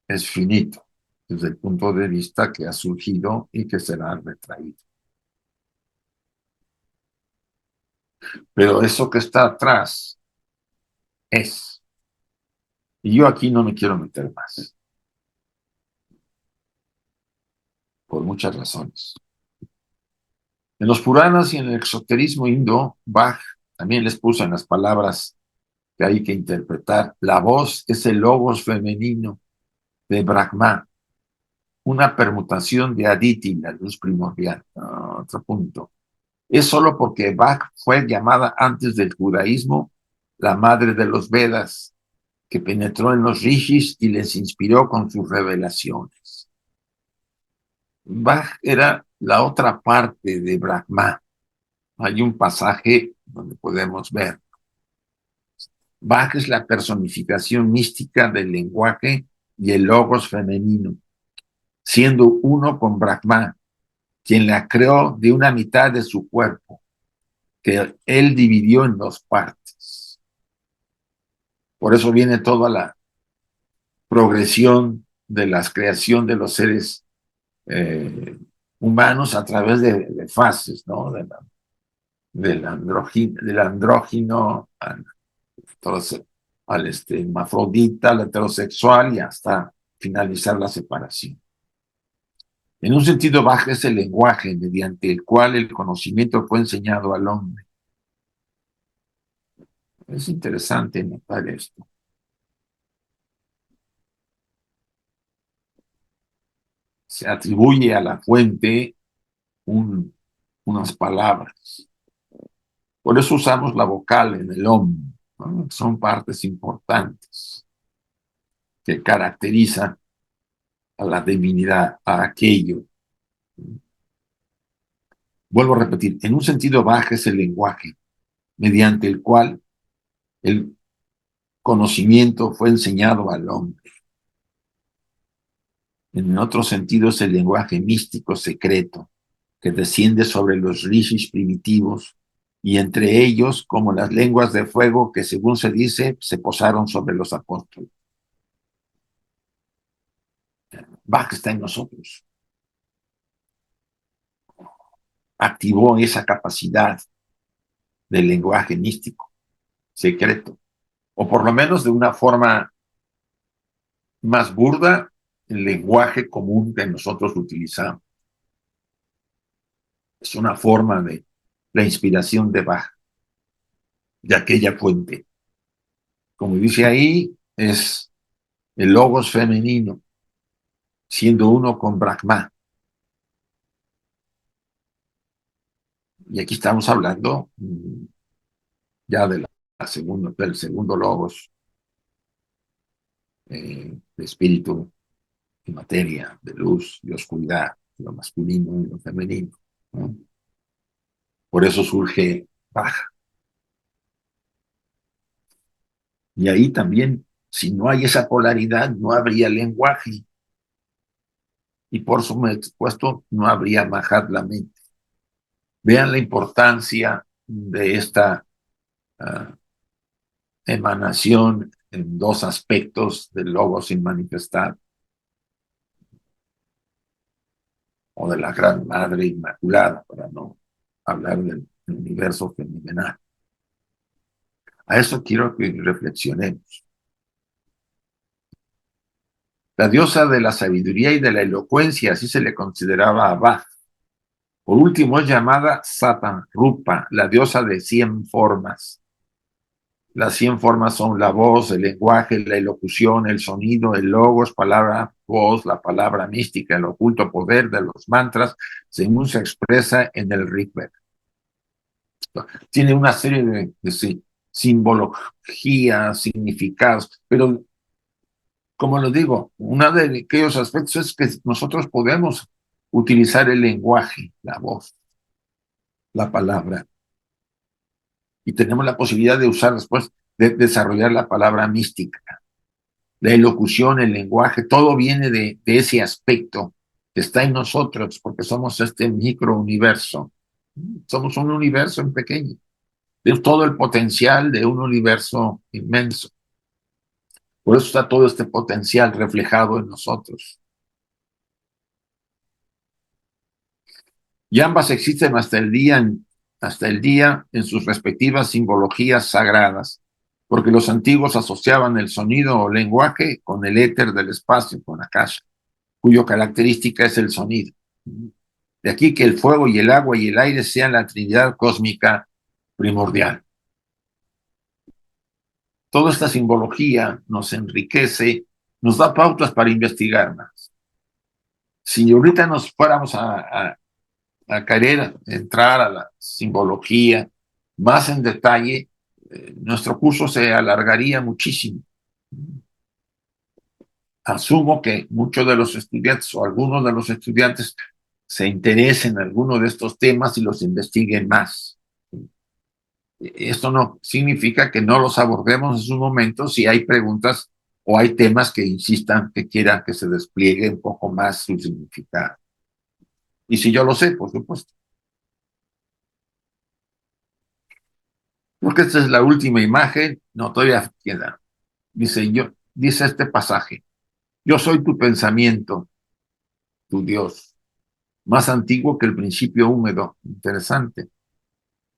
es finito desde el punto de vista que ha surgido y que será retraído. Pero eso que está atrás es. Y yo aquí no me quiero meter más, por muchas razones. En los Puranas y en el exoterismo indo, Bach también les puso en las palabras que hay que interpretar. La voz es el logos femenino de Brahma, una permutación de Aditi, la luz primordial. Otro punto. Es solo porque Bach fue llamada antes del judaísmo la madre de los Vedas, que penetró en los rishis y les inspiró con sus revelaciones. Bach era la otra parte de Brahma. Hay un pasaje donde podemos ver. Bach es la personificación mística del lenguaje y el logos femenino, siendo uno con Brahma, quien la creó de una mitad de su cuerpo, que él dividió en dos partes. Por eso viene toda la progresión de la creación de los seres humanos a través de fases, ¿no? Del andrógino al hermafrodita, al heterosexual y hasta finalizar la separación. En un sentido bajo es el lenguaje mediante el cual el conocimiento fue enseñado al hombre. Es interesante notar esto. Se atribuye a la fuente unas palabras. Por eso usamos la vocal en el hombre, ¿no? Son partes importantes que caracterizan a la divinidad, a aquello. Vuelvo a repetir, en un sentido bajo es el lenguaje, mediante el cual el conocimiento fue enseñado al hombre. En otro sentido es el lenguaje místico secreto, que desciende sobre los rishis primitivos y entre ellos como las lenguas de fuego que, según se dice, se posaron sobre los apóstoles. Bach está en nosotros. Activó esa capacidad del lenguaje místico secreto, o por lo menos de una forma más burda, el lenguaje común que nosotros utilizamos. Es una forma de la inspiración de Bach, de aquella fuente. Como dice ahí, es el logos femenino, siendo uno con Brahma. Y aquí estamos hablando ya de del segundo logos, de espíritu y materia, de luz y oscuridad, lo masculino y lo femenino, ¿no? Por eso surge Bach. Y ahí también, si no hay esa polaridad, no habría lenguaje. Y por supuesto, no habría Mahat la mente. Vean la importancia de esta emanación en dos aspectos del logos sin manifestar, o de la Gran Madre Inmaculada, para no hablar del universo fenomenal. A eso quiero que reflexionemos. la diosa de la sabiduría y de la elocuencia, así se le consideraba a Bach. Por último, es llamada Satan Rupa, la diosa de 100 formas. Las 100 formas son la voz, el lenguaje, la elocución, el sonido, el logos, palabra, voz, la palabra mística, el oculto poder de los mantras, según se expresa en el Rig Veda. Tiene una serie de simbología, significados, pero como lo digo, uno de aquellos aspectos es que nosotros podemos utilizar el lenguaje, la voz, la palabra, y tenemos la posibilidad de usar después, de desarrollar la palabra mística. La elocución, el lenguaje, todo viene de ese aspecto que está en nosotros, porque somos este microuniverso. Somos un universo en pequeño. Es todo el potencial de un universo inmenso. Por eso está todo este potencial reflejado en nosotros. Y ambas existen hasta el día en sus respectivas simbologías sagradas, porque los antiguos asociaban el sonido o lenguaje con el éter del espacio, con Akasha, cuyo característica es el sonido. De aquí que el fuego y el agua y el aire sean la trinidad cósmica primordial. Toda esta simbología nos enriquece, nos da pautas para investigar más. Si ahorita nos fuéramos a querer entrar a la simbología más en detalle, nuestro curso se alargaría muchísimo. Asumo que muchos de los estudiantes o algunos de los estudiantes se interesen en alguno de estos temas y los investiguen más. Esto no significa que no los abordemos en su momento si hay preguntas o hay temas que insistan, que quieran que se despliegue un poco más su significado. Y si yo lo sé, por supuesto. Porque esta es la última imagen, no, todavía queda. Dice este pasaje, yo soy tu pensamiento, tu Dios, más antiguo que el principio húmedo. Interesante.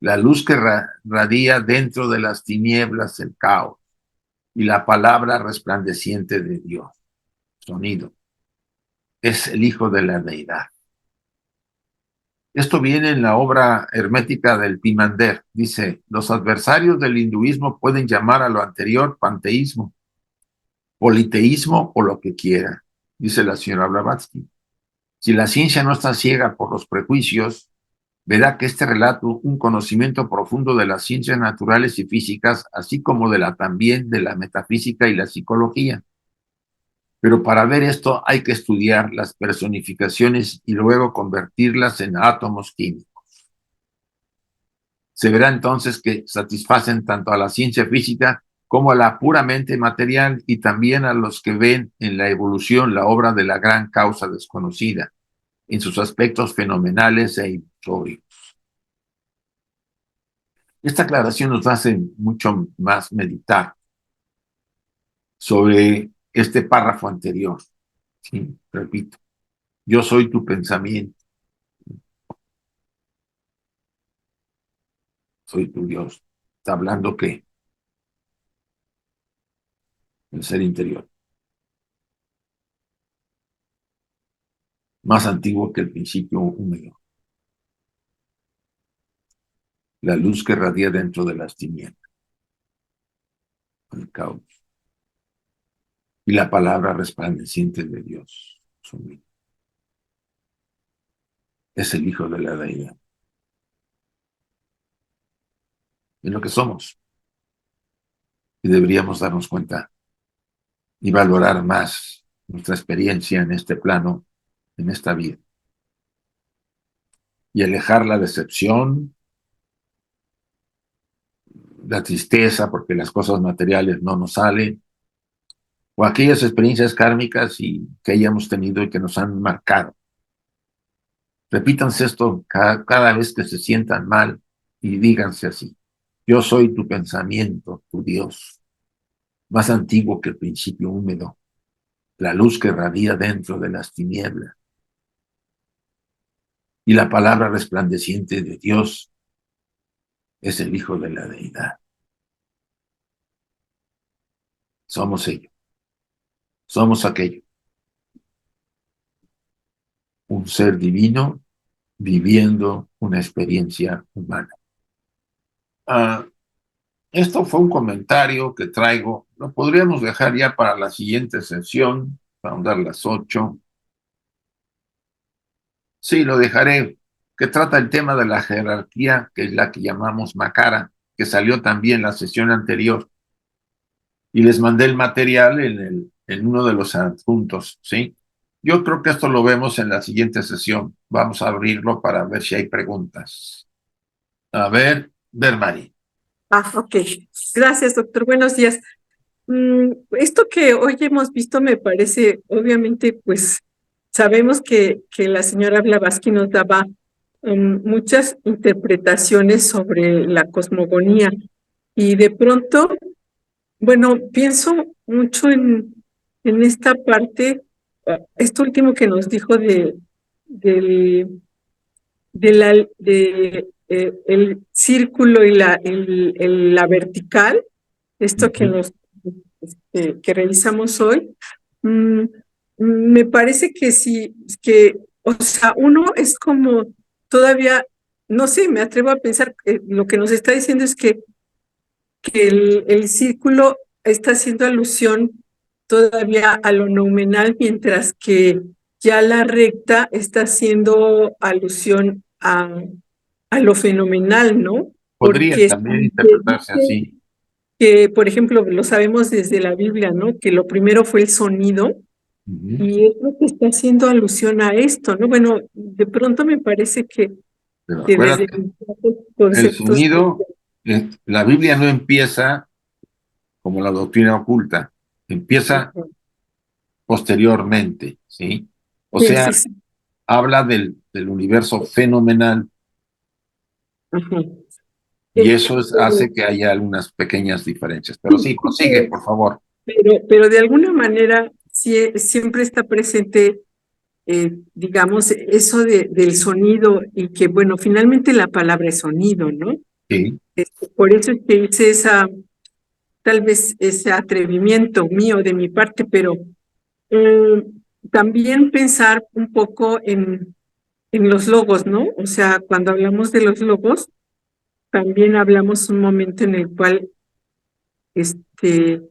La luz que radia dentro de las tinieblas, el caos, y la palabra resplandeciente de Dios. Sonido. Es el hijo de la deidad. Esto viene en la obra hermética del Pimander. Dice, los adversarios del hinduismo pueden llamar a lo anterior panteísmo, politeísmo o lo que quiera, dice la señora Blavatsky. Si la ciencia no está ciega por los prejuicios, verá que este relato, un conocimiento profundo de las ciencias naturales y físicas, así como también de la metafísica y la psicología. Pero para ver esto hay que estudiar las personificaciones y luego convertirlas en átomos químicos. Se verá entonces que satisfacen tanto a la ciencia física como a la puramente material y también a los que ven en la evolución la obra de la gran causa desconocida, en sus aspectos fenomenales e ilusorios. Esta aclaración nos hace mucho más meditar sobre este párrafo anterior. Sí, repito, yo soy tu pensamiento, soy tu Dios. Está hablando que el ser interior, más antiguo que el principio húmedo, la luz que radia dentro de las tinieblas, el caos, y la palabra resplandeciente de Dios. Es el hijo de la deidad. Es lo que somos. Y deberíamos darnos cuenta y valorar más nuestra experiencia en este plano, en esta vida. Y alejar la decepción, la tristeza porque las cosas materiales no nos salen, o aquellas experiencias kármicas que hayamos tenido y que nos han marcado. Repítanse esto cada vez que se sientan mal y díganse así. Yo soy tu pensamiento, tu Dios, más antiguo que el principio húmedo, la luz que radia dentro de las tinieblas. Y la palabra resplandeciente de Dios es el hijo de la deidad. Somos ello. Somos aquello. un ser divino viviendo una experiencia humana. Esto fue un comentario que traigo, lo podríamos dejar ya para la siguiente sesión, para dar las 8. Sí, lo dejaré, que trata el tema de la jerarquía, que es la que llamamos Makara, que salió también la sesión anterior. Y les mandé el material en uno de los adjuntos, ¿sí? Yo creo que esto lo vemos en la siguiente sesión. Vamos a abrirlo para ver si hay preguntas. A ver, Mari. Ok. Gracias, doctor. Buenos días. Esto que hoy hemos visto me parece, obviamente, pues sabemos que la señora Blavatsky nos daba muchas interpretaciones sobre la cosmogonía y de pronto, bueno, pienso mucho en esta parte, esto último que nos dijo del el círculo y la vertical, esto que Ujú. nos que revisamos hoy, mm, me parece que sí, o sea, uno es como todavía, no sé, me atrevo a pensar que lo que nos está diciendo es que el círculo está haciendo alusión todavía a lo noumenal, mientras que ya la recta está haciendo alusión a lo fenomenal, ¿no? Podría Porque también interpretarse dice así. que, por ejemplo, lo sabemos desde la Biblia, ¿no? Que lo primero fue el sonido, Ujú. y es lo que está haciendo alusión a esto, ¿no? Bueno, de pronto me parece Pero que desde acuérdate, mis el conceptos. sonido, la Biblia no empieza como la doctrina oculta, empieza posteriormente, ¿sí? O Sí, sea, sí, sí. habla del universo fenomenal Ajá. y eso hace Este, que haya algunas pequeñas diferencias. Pero sí, sí, sí, prosigue, por favor. pero de alguna manera sí, siempre está presente, digamos, eso del sonido y que, bueno, finalmente la palabra es sonido, ¿no? Sí. Por eso es que hice tal vez ese atrevimiento mío de mi parte, pero eh, también pensar un poco en los logos, ¿no? O sea, cuando hablamos de los logos, también hablamos un momento en el cual, este,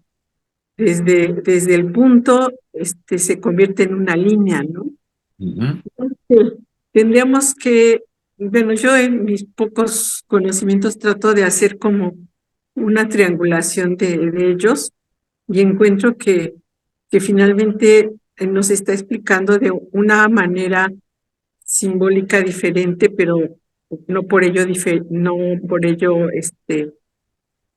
desde el punto, se convierte en una línea, ¿no? Ujú. Sí. Tendríamos que, bueno, yo en mis pocos conocimientos trato de hacer como una triangulación de ellos y encuentro que finalmente nos está explicando de una manera simbólica diferente, pero no por ello, no por ello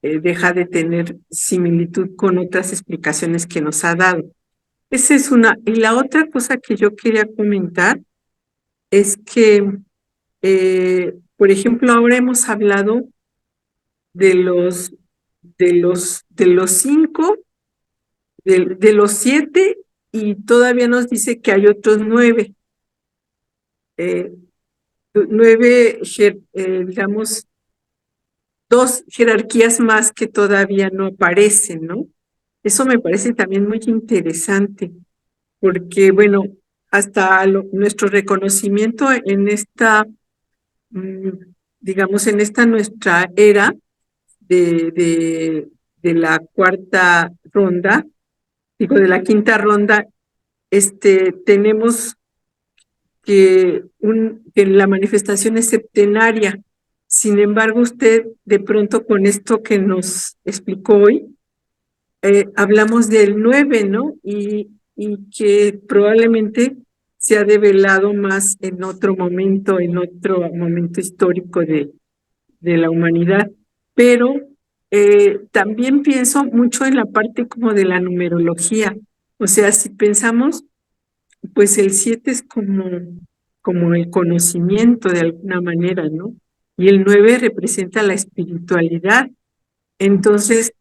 deja de tener similitud con otras explicaciones que nos ha dado. Esa es una. Y la otra cosa que yo quería comentar es que, por ejemplo, ahora hemos hablado de los 5, de los 7, y todavía nos dice que hay otros 9. Eh, 9, digamos, 2 jerarquías más que todavía no aparecen, ¿no? Eso me parece también muy interesante, porque, bueno, hasta nuestro reconocimiento en esta, mm, digamos, en esta nuestra era de, de, de la cuarta ronda, digo, de la quinta ronda, tenemos que la manifestación es septenaria. Sin embargo, usted de pronto con esto que nos explicó hoy, hablamos del 9, ¿no? Y que probablemente se ha develado más en otro momento histórico de la humanidad. Pero también pienso mucho en la parte como de la numerología. O sea, si pensamos, pues el 7 es como el conocimiento de alguna manera, ¿no? Y el 9 representa la espiritualidad. Entonces,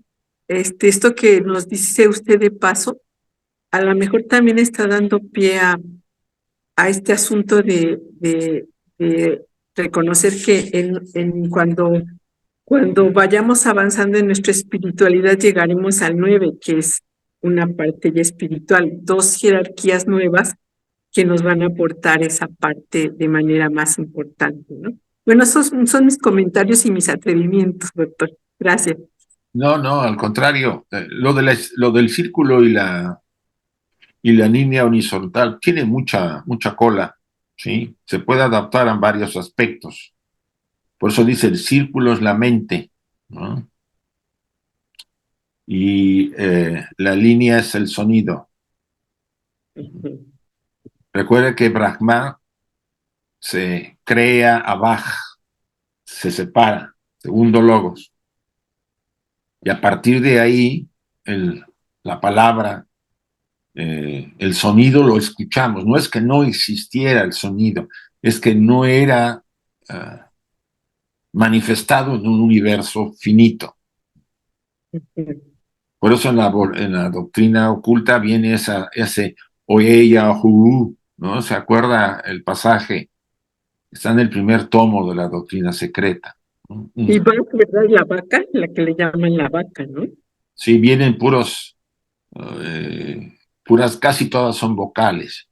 esto que nos dice usted de paso, a lo mejor también está dando pie a este asunto de reconocer que cuando vayamos avanzando en nuestra espiritualidad llegaremos al 9, que es una parte ya espiritual, 2 jerarquías nuevas que nos van a aportar esa parte de manera más importante, ¿no? Bueno, esos son mis comentarios y mis atrevimientos, doctor. Gracias. No, no, al contrario, lo del círculo y la línea horizontal tiene mucha cola, ¿sí? Se puede adaptar a varios aspectos. Por eso dice, el círculo es la mente, ¿no? Y la línea es el sonido. Recuerde que Brahma se crea abajo, se separa, segundo logos. Y a partir de ahí, la palabra, el sonido lo escuchamos. No es que no existiera el sonido, es que no era manifestado en un universo finito. Por eso en la doctrina oculta viene ese oeya, ¿no? ¿Se acuerda el pasaje? Está en el primer tomo de la doctrina secreta. Y va, ¿verdad? La vaca, la que le llaman la vaca, ¿no? Sí, vienen puras, casi todas son vocales,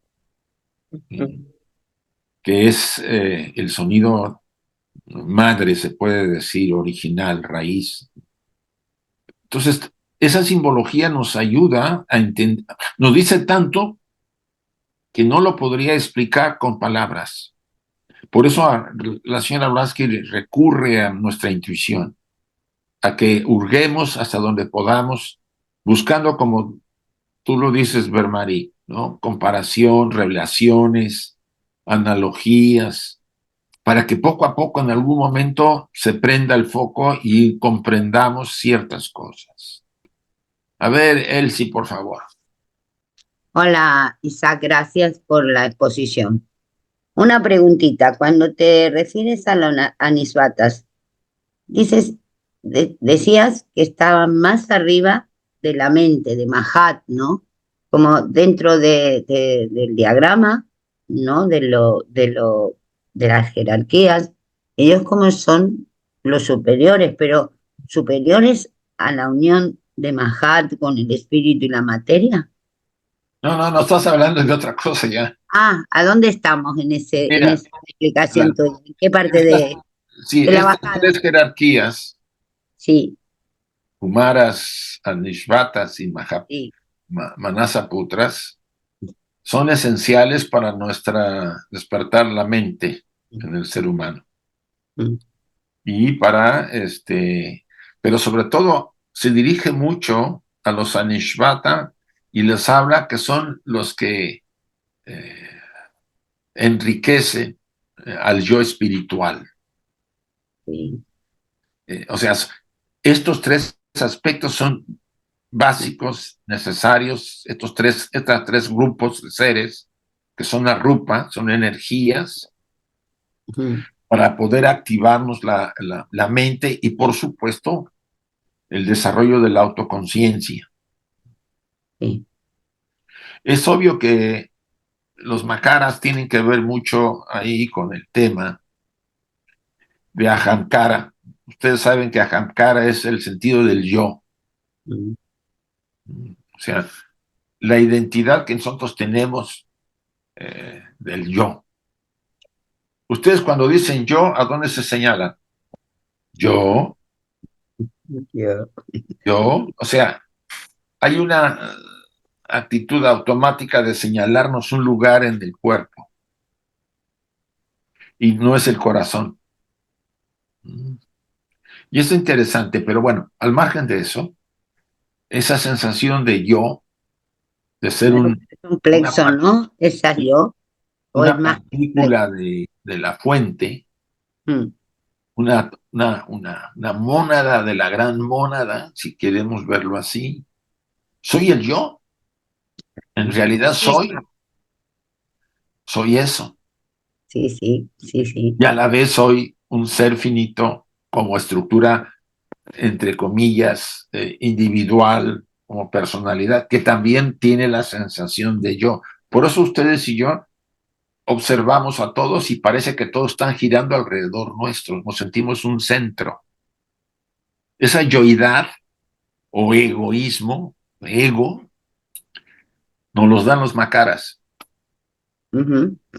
que es el sonido madre, se puede decir, original, raíz. Entonces, esa simbología nos ayuda a entender, nos dice tanto que no lo podría explicar con palabras. Por eso la señora Blavatsky recurre a nuestra intuición, a que hurguemos hasta donde podamos, buscando, como tú lo dices, Bermari, ¿no? Comparación, revelaciones, analogías, para que poco a poco en algún momento se prenda el foco y comprendamos ciertas cosas. A ver, Elsie, por favor. Hola, Isaac, gracias por la exposición. Una preguntita, cuando te refieres a los anisvatas, dices, decías que estaban más arriba de la mente, de Mahat, ¿no? Como dentro del diagrama, ¿no? De las jerarquías. Ellos como son los superiores, pero superiores a la unión de Mahat con el espíritu y la materia. No, no, no estás hablando de otra cosa ya. Ah, ¿a dónde estamos en Mira, esa explicación la, tuya? ¿En qué parte estas, sí, de la estas bajada? tres jerarquías, Sí, Kumaras, Anishvatas y sí. Manasaputras, son esenciales para nuestra despertar la mente en el ser humano. Mm, Y pero sobre todo se dirige mucho a los Anishvata y les habla que son los que eh, enriquecen al yo espiritual. sí. O sea, estos tres aspectos son básicos, necesarios, estos tres grupos de seres, que son la rupa, son energías, Ujú, para poder activarnos la mente y, por supuesto, el desarrollo de la autoconciencia. sí. Es obvio que los macaras tienen que ver mucho ahí con el tema de Ahamkara. Ustedes saben que Ahamkara es el sentido del yo. Mm. O sea, la identidad que nosotros tenemos del yo. Ustedes cuando dicen yo, ¿a dónde se señalan? Yo, Yo. yo. O sea, hay una actitud automática de señalarnos un lugar en el cuerpo y no es el corazón. Y es interesante, pero bueno, al margen de eso, esa sensación de yo, de ser Es un plexo, ¿no? ¿Esa yo? ¿O es una más complejo? partícula de la fuente, Mm, una mónada de la gran mónada, si queremos verlo así, soy el yo, en mm. realidad Sí, soy eso, sí, sí, sí, sí. y a la vez soy un ser finito como estructura, entre comillas, individual, como personalidad, que también tiene la sensación de yo. Por eso ustedes y yo observamos a todos y parece que todos están girando alrededor nuestro, nos sentimos un centro. Esa yoidad o egoísmo, ego, nos los dan los macaras.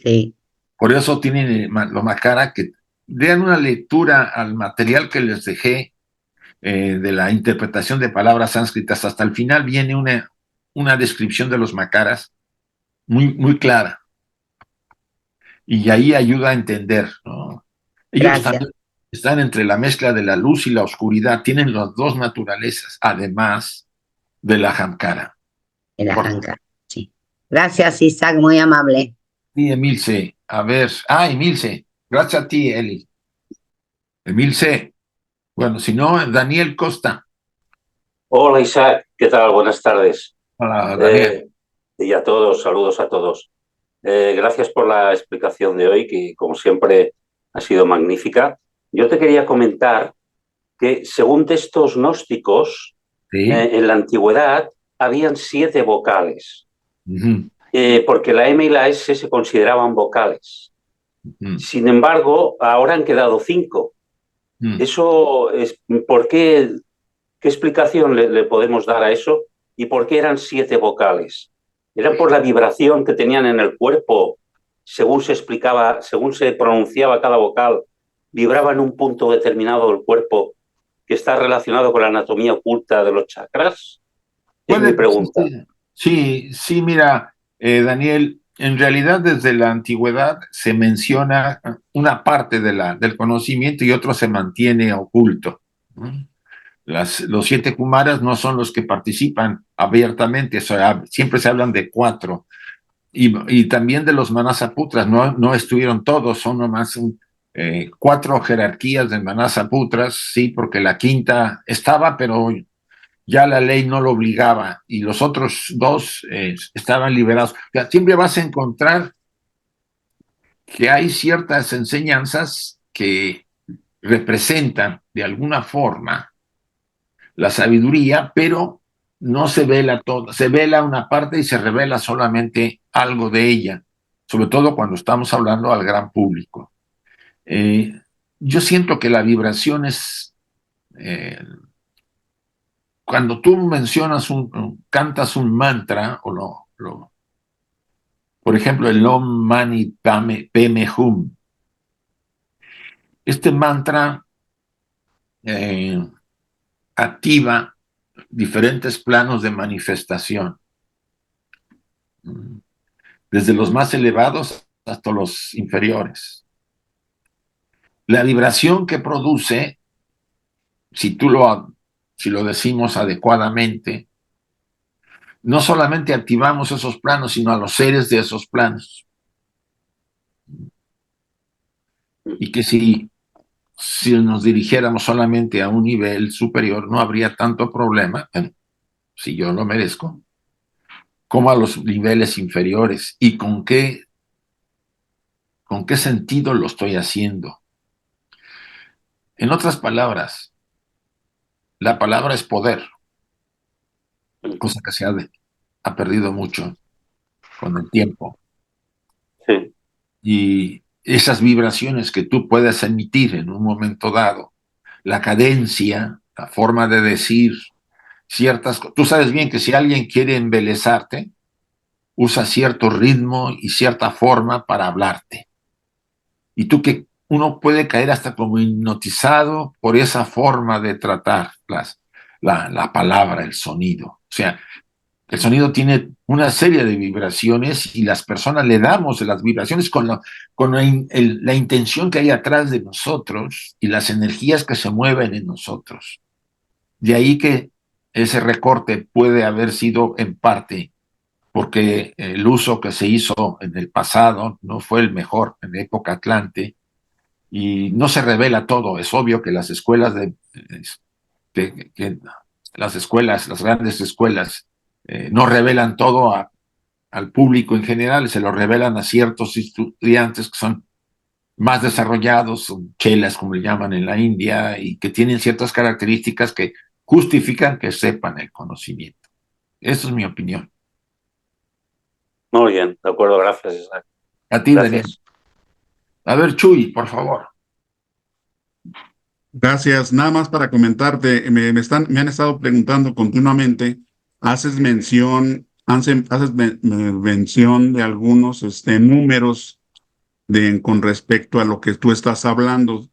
Sí, Por eso tienen lo Makara, que den una lectura al material que les dejé de la interpretación de palabras sánscritas. Hasta el final viene una descripción de los Makaras muy clara, y ahí ayuda a entender, ¿no? Ellos gracias, también están entre la mezcla de la luz y la oscuridad, tienen las dos naturalezas, además de la Hamkara. el Por Ajanca. Sí. Gracias, Isaac, muy amable. ti, Emilce. A ver, Emilce, gracias a ti, Eli. Emilce, bueno, si no, Daniel Costa. Hola Isaac, ¿qué tal? Buenas tardes. Hola, Daniel. Y a todos, saludos a todos. Gracias por la explicación de hoy, que como siempre ha sido magnífica. Yo te quería comentar que según textos gnósticos, Sí. en la antigüedad habían 7 vocales, Uh-huh. porque la M y la S se consideraban vocales. Uh-huh. Sin embargo, ahora han quedado 5. Uh-huh. Eso es, ¿por qué? ¿Qué explicación le podemos dar a eso? ¿Y por qué eran 7 vocales? ¿Era por la vibración que tenían en el cuerpo? Según se explicaba, según se pronunciaba cada vocal, vibraba en un punto determinado del cuerpo que está relacionado con la anatomía oculta de los chakras. Es mi pregunta. Sí, mira, Daniel, en realidad desde la antigüedad se menciona una parte del conocimiento y otro se mantiene oculto. Los 7 Kumaras no son los que participan abiertamente, siempre se hablan de 4. Y también de los Manasaputras, no estuvieron todos, son nomás 4 jerarquías de Manasaputras, sí, porque la quinta estaba, pero ya la ley no lo obligaba, y los otros 2 estaban liberados. O sea, siempre vas a encontrar que hay ciertas enseñanzas que representan de alguna forma la sabiduría, pero no se vela toda, se vela una parte y se revela solamente algo de ella, sobre todo cuando estamos hablando al gran público. Yo siento que la vibración es, cuando tú mencionas cantas un mantra, por ejemplo, el Om Mani Padme Hum, este mantra activa diferentes planos de manifestación, desde los más elevados hasta los inferiores. La vibración que produce, si lo decimos adecuadamente, no solamente activamos esos planos, sino a los seres de esos planos. Y que si nos dirigiéramos solamente a un nivel superior, no habría tanto problema, si yo lo merezco, como a los niveles inferiores. ¿Y con qué sentido lo estoy haciendo? En otras palabras, la palabra es poder, cosa que ha perdido mucho con el tiempo. Sí. Y esas vibraciones que tú puedes emitir en un momento dado, la cadencia, la forma de decir ciertas cosas. Tú sabes bien que si alguien quiere embelezarte, usa cierto ritmo y cierta forma para hablarte. Y uno puede caer hasta como hipnotizado por esa forma de tratar la palabra, el sonido. O sea, el sonido tiene una serie de vibraciones y las personas le damos las vibraciones con la intención que hay atrás de nosotros y las energías que se mueven en nosotros. De ahí que ese recorte puede haber sido en parte porque el uso que se hizo en el pasado no fue el mejor en la época Atlante, y no se revela todo. Es obvio que las escuelas las grandes escuelas, no revelan todo al público en general, se lo revelan a ciertos estudiantes que son más desarrollados, son chelas como le llaman en la India, y que tienen ciertas características que justifican que sepan el conocimiento. Esa es mi opinión. Muy bien, de acuerdo, gracias, Isaac. A ti, Daniel. A ver, Chuy, por favor. Gracias. Nada más para comentarte, me han estado preguntando continuamente, haces mención haces mención de algunos números con respecto a lo que tú estás hablando.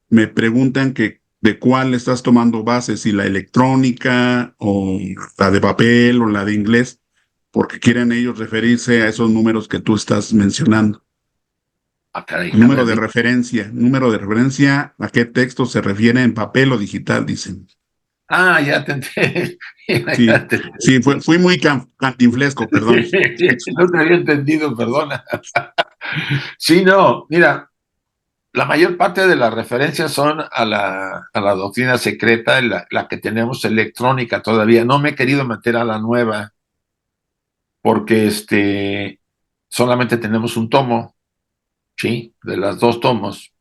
Me preguntan que de cuál estás tomando base, si la electrónica o la de papel o la de inglés, porque quieren ellos referirse a esos números que tú estás mencionando. Ah, caray, Número de referencia, ¿a qué texto se refiere en papel o digital? Dicen. Ah, ya te entendí. Sí, Ya te entendí. sí, fui muy cantinflesco, perdón. No te había entendido, perdona. Sí, no, mira, la mayor parte de las referencias son a la doctrina secreta, la que tenemos electrónica todavía. No me he querido meter a la nueva porque solamente tenemos un tomo, ¿sí? De las dos tomos.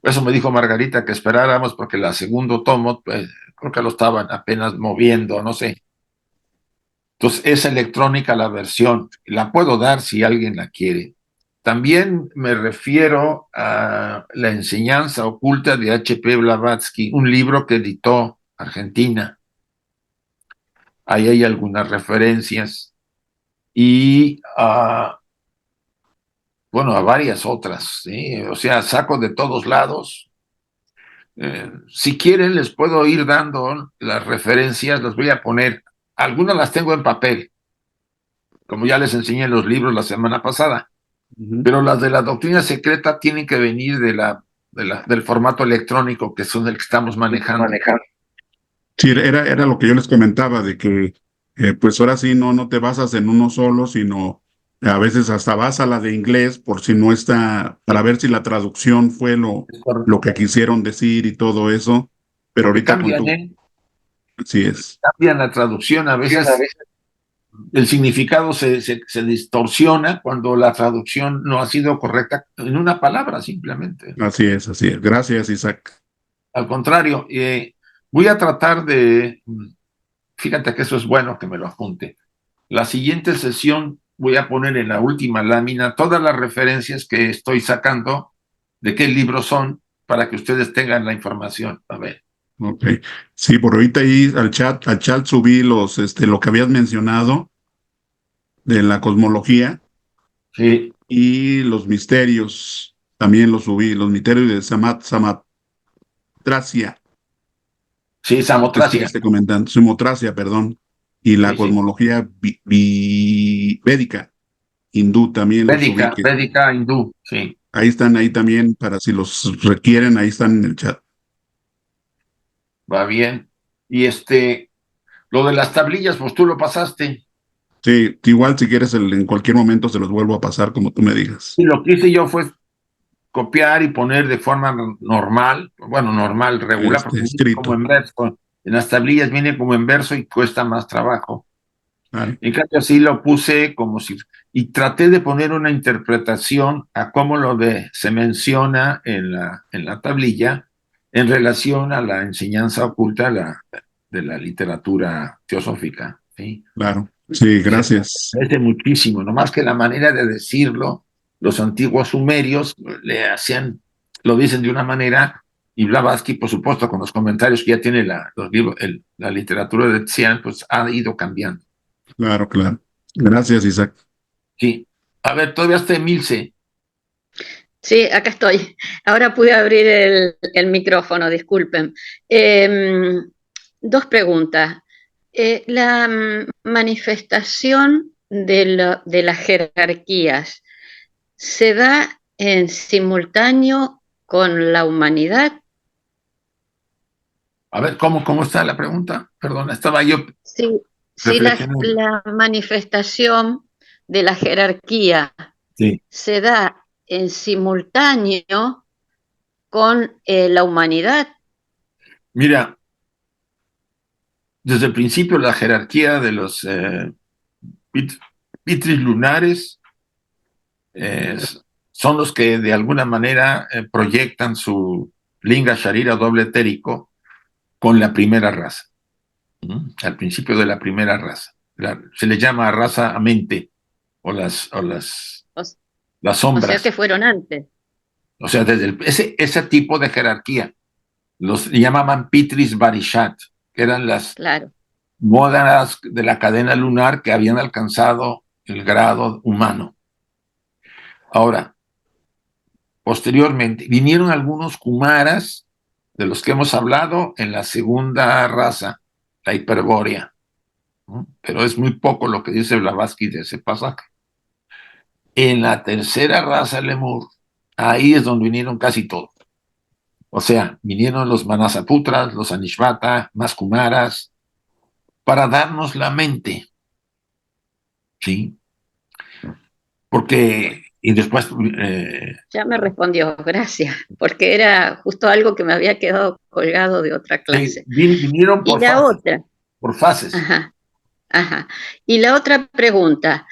Por eso me dijo Margarita que esperáramos porque el segundo tomo, pues, creo que lo estaban apenas moviendo, no sé. Entonces, es electrónica la versión. La puedo dar si alguien la quiere. También me refiero a La enseñanza oculta de H.P. Blavatsky, un libro que editó Argentina. Ahí hay algunas referencias y, bueno, a varias otras, ¿sí? O sea, saco de todos lados. Si quieren, les puedo ir dando las referencias, las voy a poner. Algunas las tengo en papel, como ya les enseñé en los libros la semana pasada. Pero las de la doctrina secreta tienen que venir del formato electrónico, que son el que estamos manejando. Sí, era lo que yo les comentaba, de que pues ahora sí no te basas en uno solo, sino a veces hasta vas a la de inglés por si no está, para ver si la traducción fue lo que quisieron decir y todo eso, pero Porque ahorita con cambian, tu, así es, cambian la traducción, a veces el significado se distorsiona cuando la traducción no ha sido correcta en una palabra simplemente. así es. Gracias, Isaac. Al contrario, voy a tratar fíjate que eso es bueno que me lo apunte. La siguiente sesión voy a poner en la última lámina todas las referencias que estoy sacando, de qué libros son, para que ustedes tengan la información. A ver. Ok. Sí, por ahorita ahí al chat subí lo que habías mencionado de la cosmología Sí, y los misterios, también los subí, los misterios de Samatracia. sí, Que Samotracia. estuviste comentando, Sumotracia, perdón, y la Sí, sí. cosmología védica, hindú también los subí, que Védica hindú, sí. ahí están, ahí también, para si los requieren, ahí están en el chat. Va bien. Y lo de las tablillas, pues tú lo pasaste. Sí, igual si quieres en cualquier momento se los vuelvo a pasar como tú me digas. Y lo que hice yo fue copiar y poner de forma normal, bueno, normal, regular, porque viene como Escrito. en verso. En las tablillas viene como en verso y cuesta más trabajo. Claro, En cambio, así lo puse como si, y traté de poner una interpretación a cómo se menciona en la tablilla en relación a la enseñanza oculta de la literatura teosófica, ¿sí? claro. Sí, Se gracias. parece muchísimo, nomás que la manera de decirlo, los antiguos sumerios lo dicen de una manera, y Blavatsky, por supuesto, con los comentarios que ya tiene los libros, la literatura de Tzian, pues ha ido cambiando. Claro, claro. Gracias, Isaac. Sí. A ver, todavía está Emilce. Sí, acá estoy. Ahora pude abrir el micrófono, disculpen. Dos preguntas. La manifestación de las jerarquías se da en simultáneo con la humanidad. A ver, ¿cómo está la pregunta? Perdón, estaba yo Sí, sí, reflexionando. la manifestación de la jerarquía Sí. se da en simultáneo con la humanidad. Mira, desde el principio la jerarquía de los pitris lunares eh, son los que de alguna manera proyectan su linga sharira doble etérico con la primera raza. Al principio de la primera raza. Se le llama raza a mente o las O, o sea sombras. que fueron antes. O sea, desde ese tipo de jerarquía los llamaban Pitris Barishat, que eran Claro. mónadas de la cadena lunar que habían alcanzado el grado humano. Ahora, posteriormente, vinieron algunos kumaras, de los que hemos hablado, en la segunda raza, la Hiperbórea, ¿no? Pero es muy poco lo que dice Blavatsky de ese pasaje. En la tercera raza, Lemur, ahí es donde vinieron casi todos. O sea, vinieron los Manasaputras, los Anishvata, más kumaras, para darnos la mente, ¿sí? Porque, y después... Ya me respondió, gracias, porque era justo algo que me había quedado colgado de otra clase. vinieron Y por la fases, otra, por fases. ajá, ajá. Y la otra pregunta,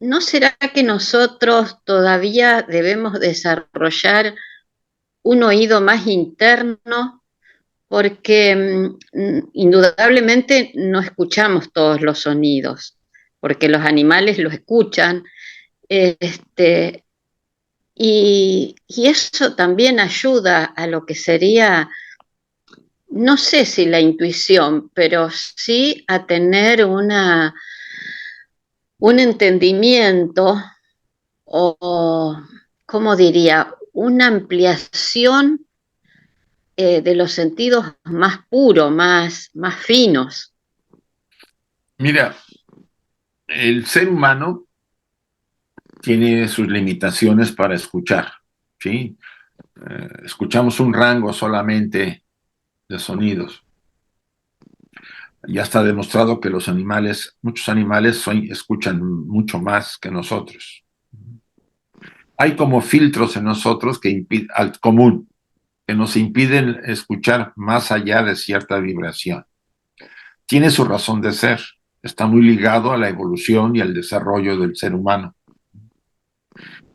¿no será que nosotros todavía debemos desarrollar un oído más interno? Porque indudablemente no escuchamos todos los sonidos, porque los animales los escuchan, y eso también ayuda a lo que sería, no sé si la intuición, pero sí a tener un entendimiento o, ¿cómo diría? Una ampliación de los sentidos más puros, más finos. Mira, el ser humano tiene sus limitaciones para escuchar, ¿sí? Escuchamos un rango solamente de sonidos. Ya está demostrado que los animales, muchos animales escuchan mucho más que nosotros. Hay como filtros en nosotros al común, que nos impiden escuchar más allá de cierta vibración. Tiene su razón de ser, está muy ligado a la evolución y al desarrollo del ser humano.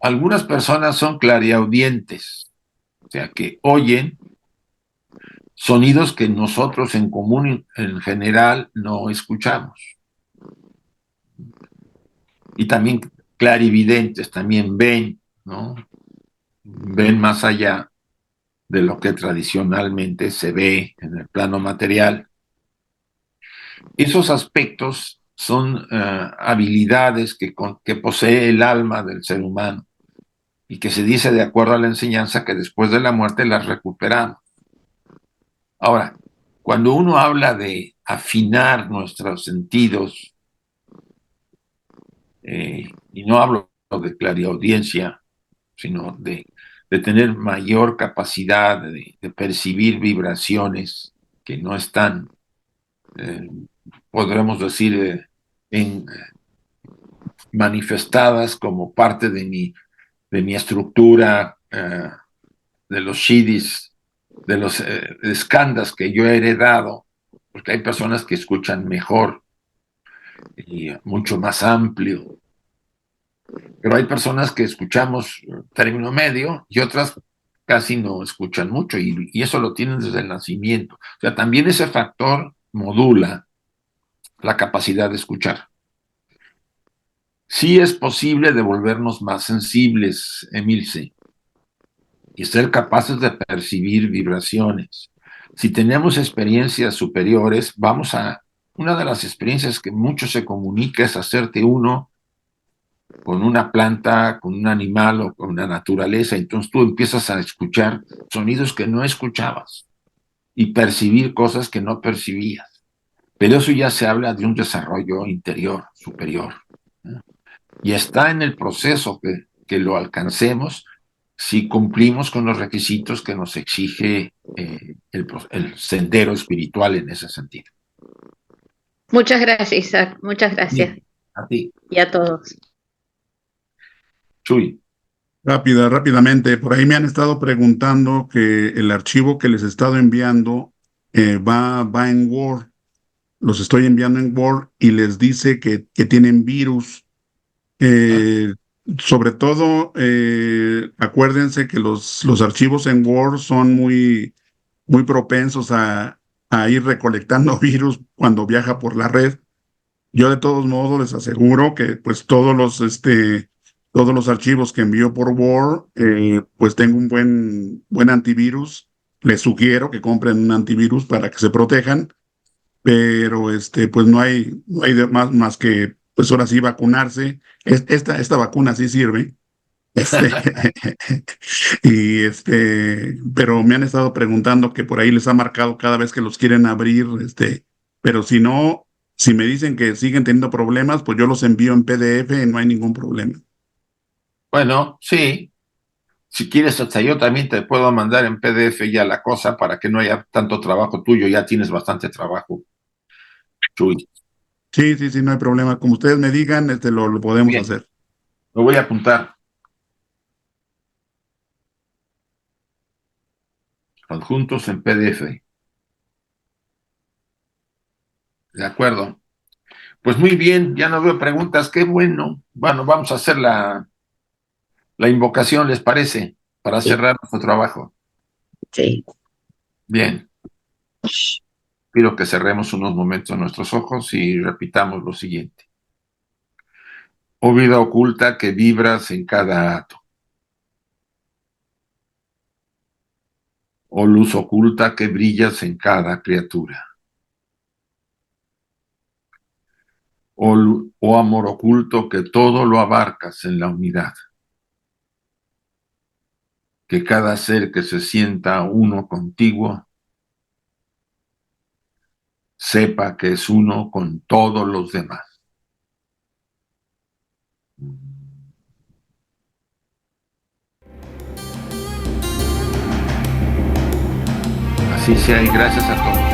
Algunas personas son clariaudientes, o sea, que oyen sonidos que nosotros en común, en general, no escuchamos. Y también clarividentes, también ven, ¿no? Ven más allá de lo que tradicionalmente se ve en el plano material. Esos aspectos son habilidades que posee el alma del ser humano y que se dice, de acuerdo a la enseñanza, que después de la muerte las recuperamos. Ahora, cuando uno habla de afinar nuestros sentidos, y no hablo de clariaudiencia, sino de tener mayor capacidad de percibir vibraciones que no están, podremos decir, manifestadas como parte de mi estructura, de los shidis, de los skandhas que yo he heredado, porque hay personas que escuchan mejor y mucho más amplio, pero hay personas que escuchamos término medio y otras casi no escuchan mucho, y eso lo tienen desde el nacimiento. O sea, también ese factor modula la capacidad de escuchar. Sí es posible devolvernos más sensibles, Emilce, y ser capaces de percibir vibraciones. Si tenemos experiencias superiores, una de las experiencias que mucho se comunica es hacerte uno con una planta, con un animal o con la naturaleza. Entonces tú empiezas a escuchar sonidos que no escuchabas y percibir cosas que no percibías. Pero eso ya se habla de un desarrollo interior superior, ¿no? Y está en el proceso que lo alcancemos si cumplimos con los requisitos que nos exige el sendero espiritual en ese sentido. Muchas gracias, Isaac. Muchas gracias. Bien, a ti. Y a todos. Chuy. Rápidamente, por ahí me han estado preguntando que el archivo que les he estado enviando va en Word. Los estoy enviando en Word y les dice que tienen virus. Sobre todo, acuérdense que los archivos en Word son muy propensos a ir recolectando virus cuando viaja por la red. Yo de todos modos les aseguro que pues todos los archivos que envío por Word, pues tengo un buen antivirus. Les sugiero que compren un antivirus para que se protejan. pero pues no hay más que, pues ahora sí vacunarse. Esta vacuna sí sirve. Este, y pero me han estado preguntando que por ahí les ha marcado cada vez que los quieren abrir, pero si no, si me dicen que siguen teniendo problemas, pues yo los envío en PDF y no hay ningún problema. Bueno, sí. Si quieres, hasta yo también te puedo mandar en PDF ya la cosa para que no haya tanto trabajo tuyo. Ya tienes bastante trabajo, Chuy. Sí, sí, sí, no hay problema. Como ustedes me digan, lo podemos Bien, hacer. lo voy a apuntar. Adjuntos en PDF. De acuerdo. Pues muy bien, ya no veo preguntas. Qué bueno. Bueno, vamos a hacer la invocación, ¿les parece? Para Sí, cerrar nuestro trabajo. sí. Bien. Quiero que cerremos unos momentos nuestros ojos y repitamos lo siguiente. Oh vida oculta que vibras en cada átomo. Oh luz oculta que brillas en cada criatura. Oh amor oculto que todo lo abarcas en la unidad. Que cada ser que se sienta uno contigo sepa que es uno con todos los demás. Así sea y gracias a todos.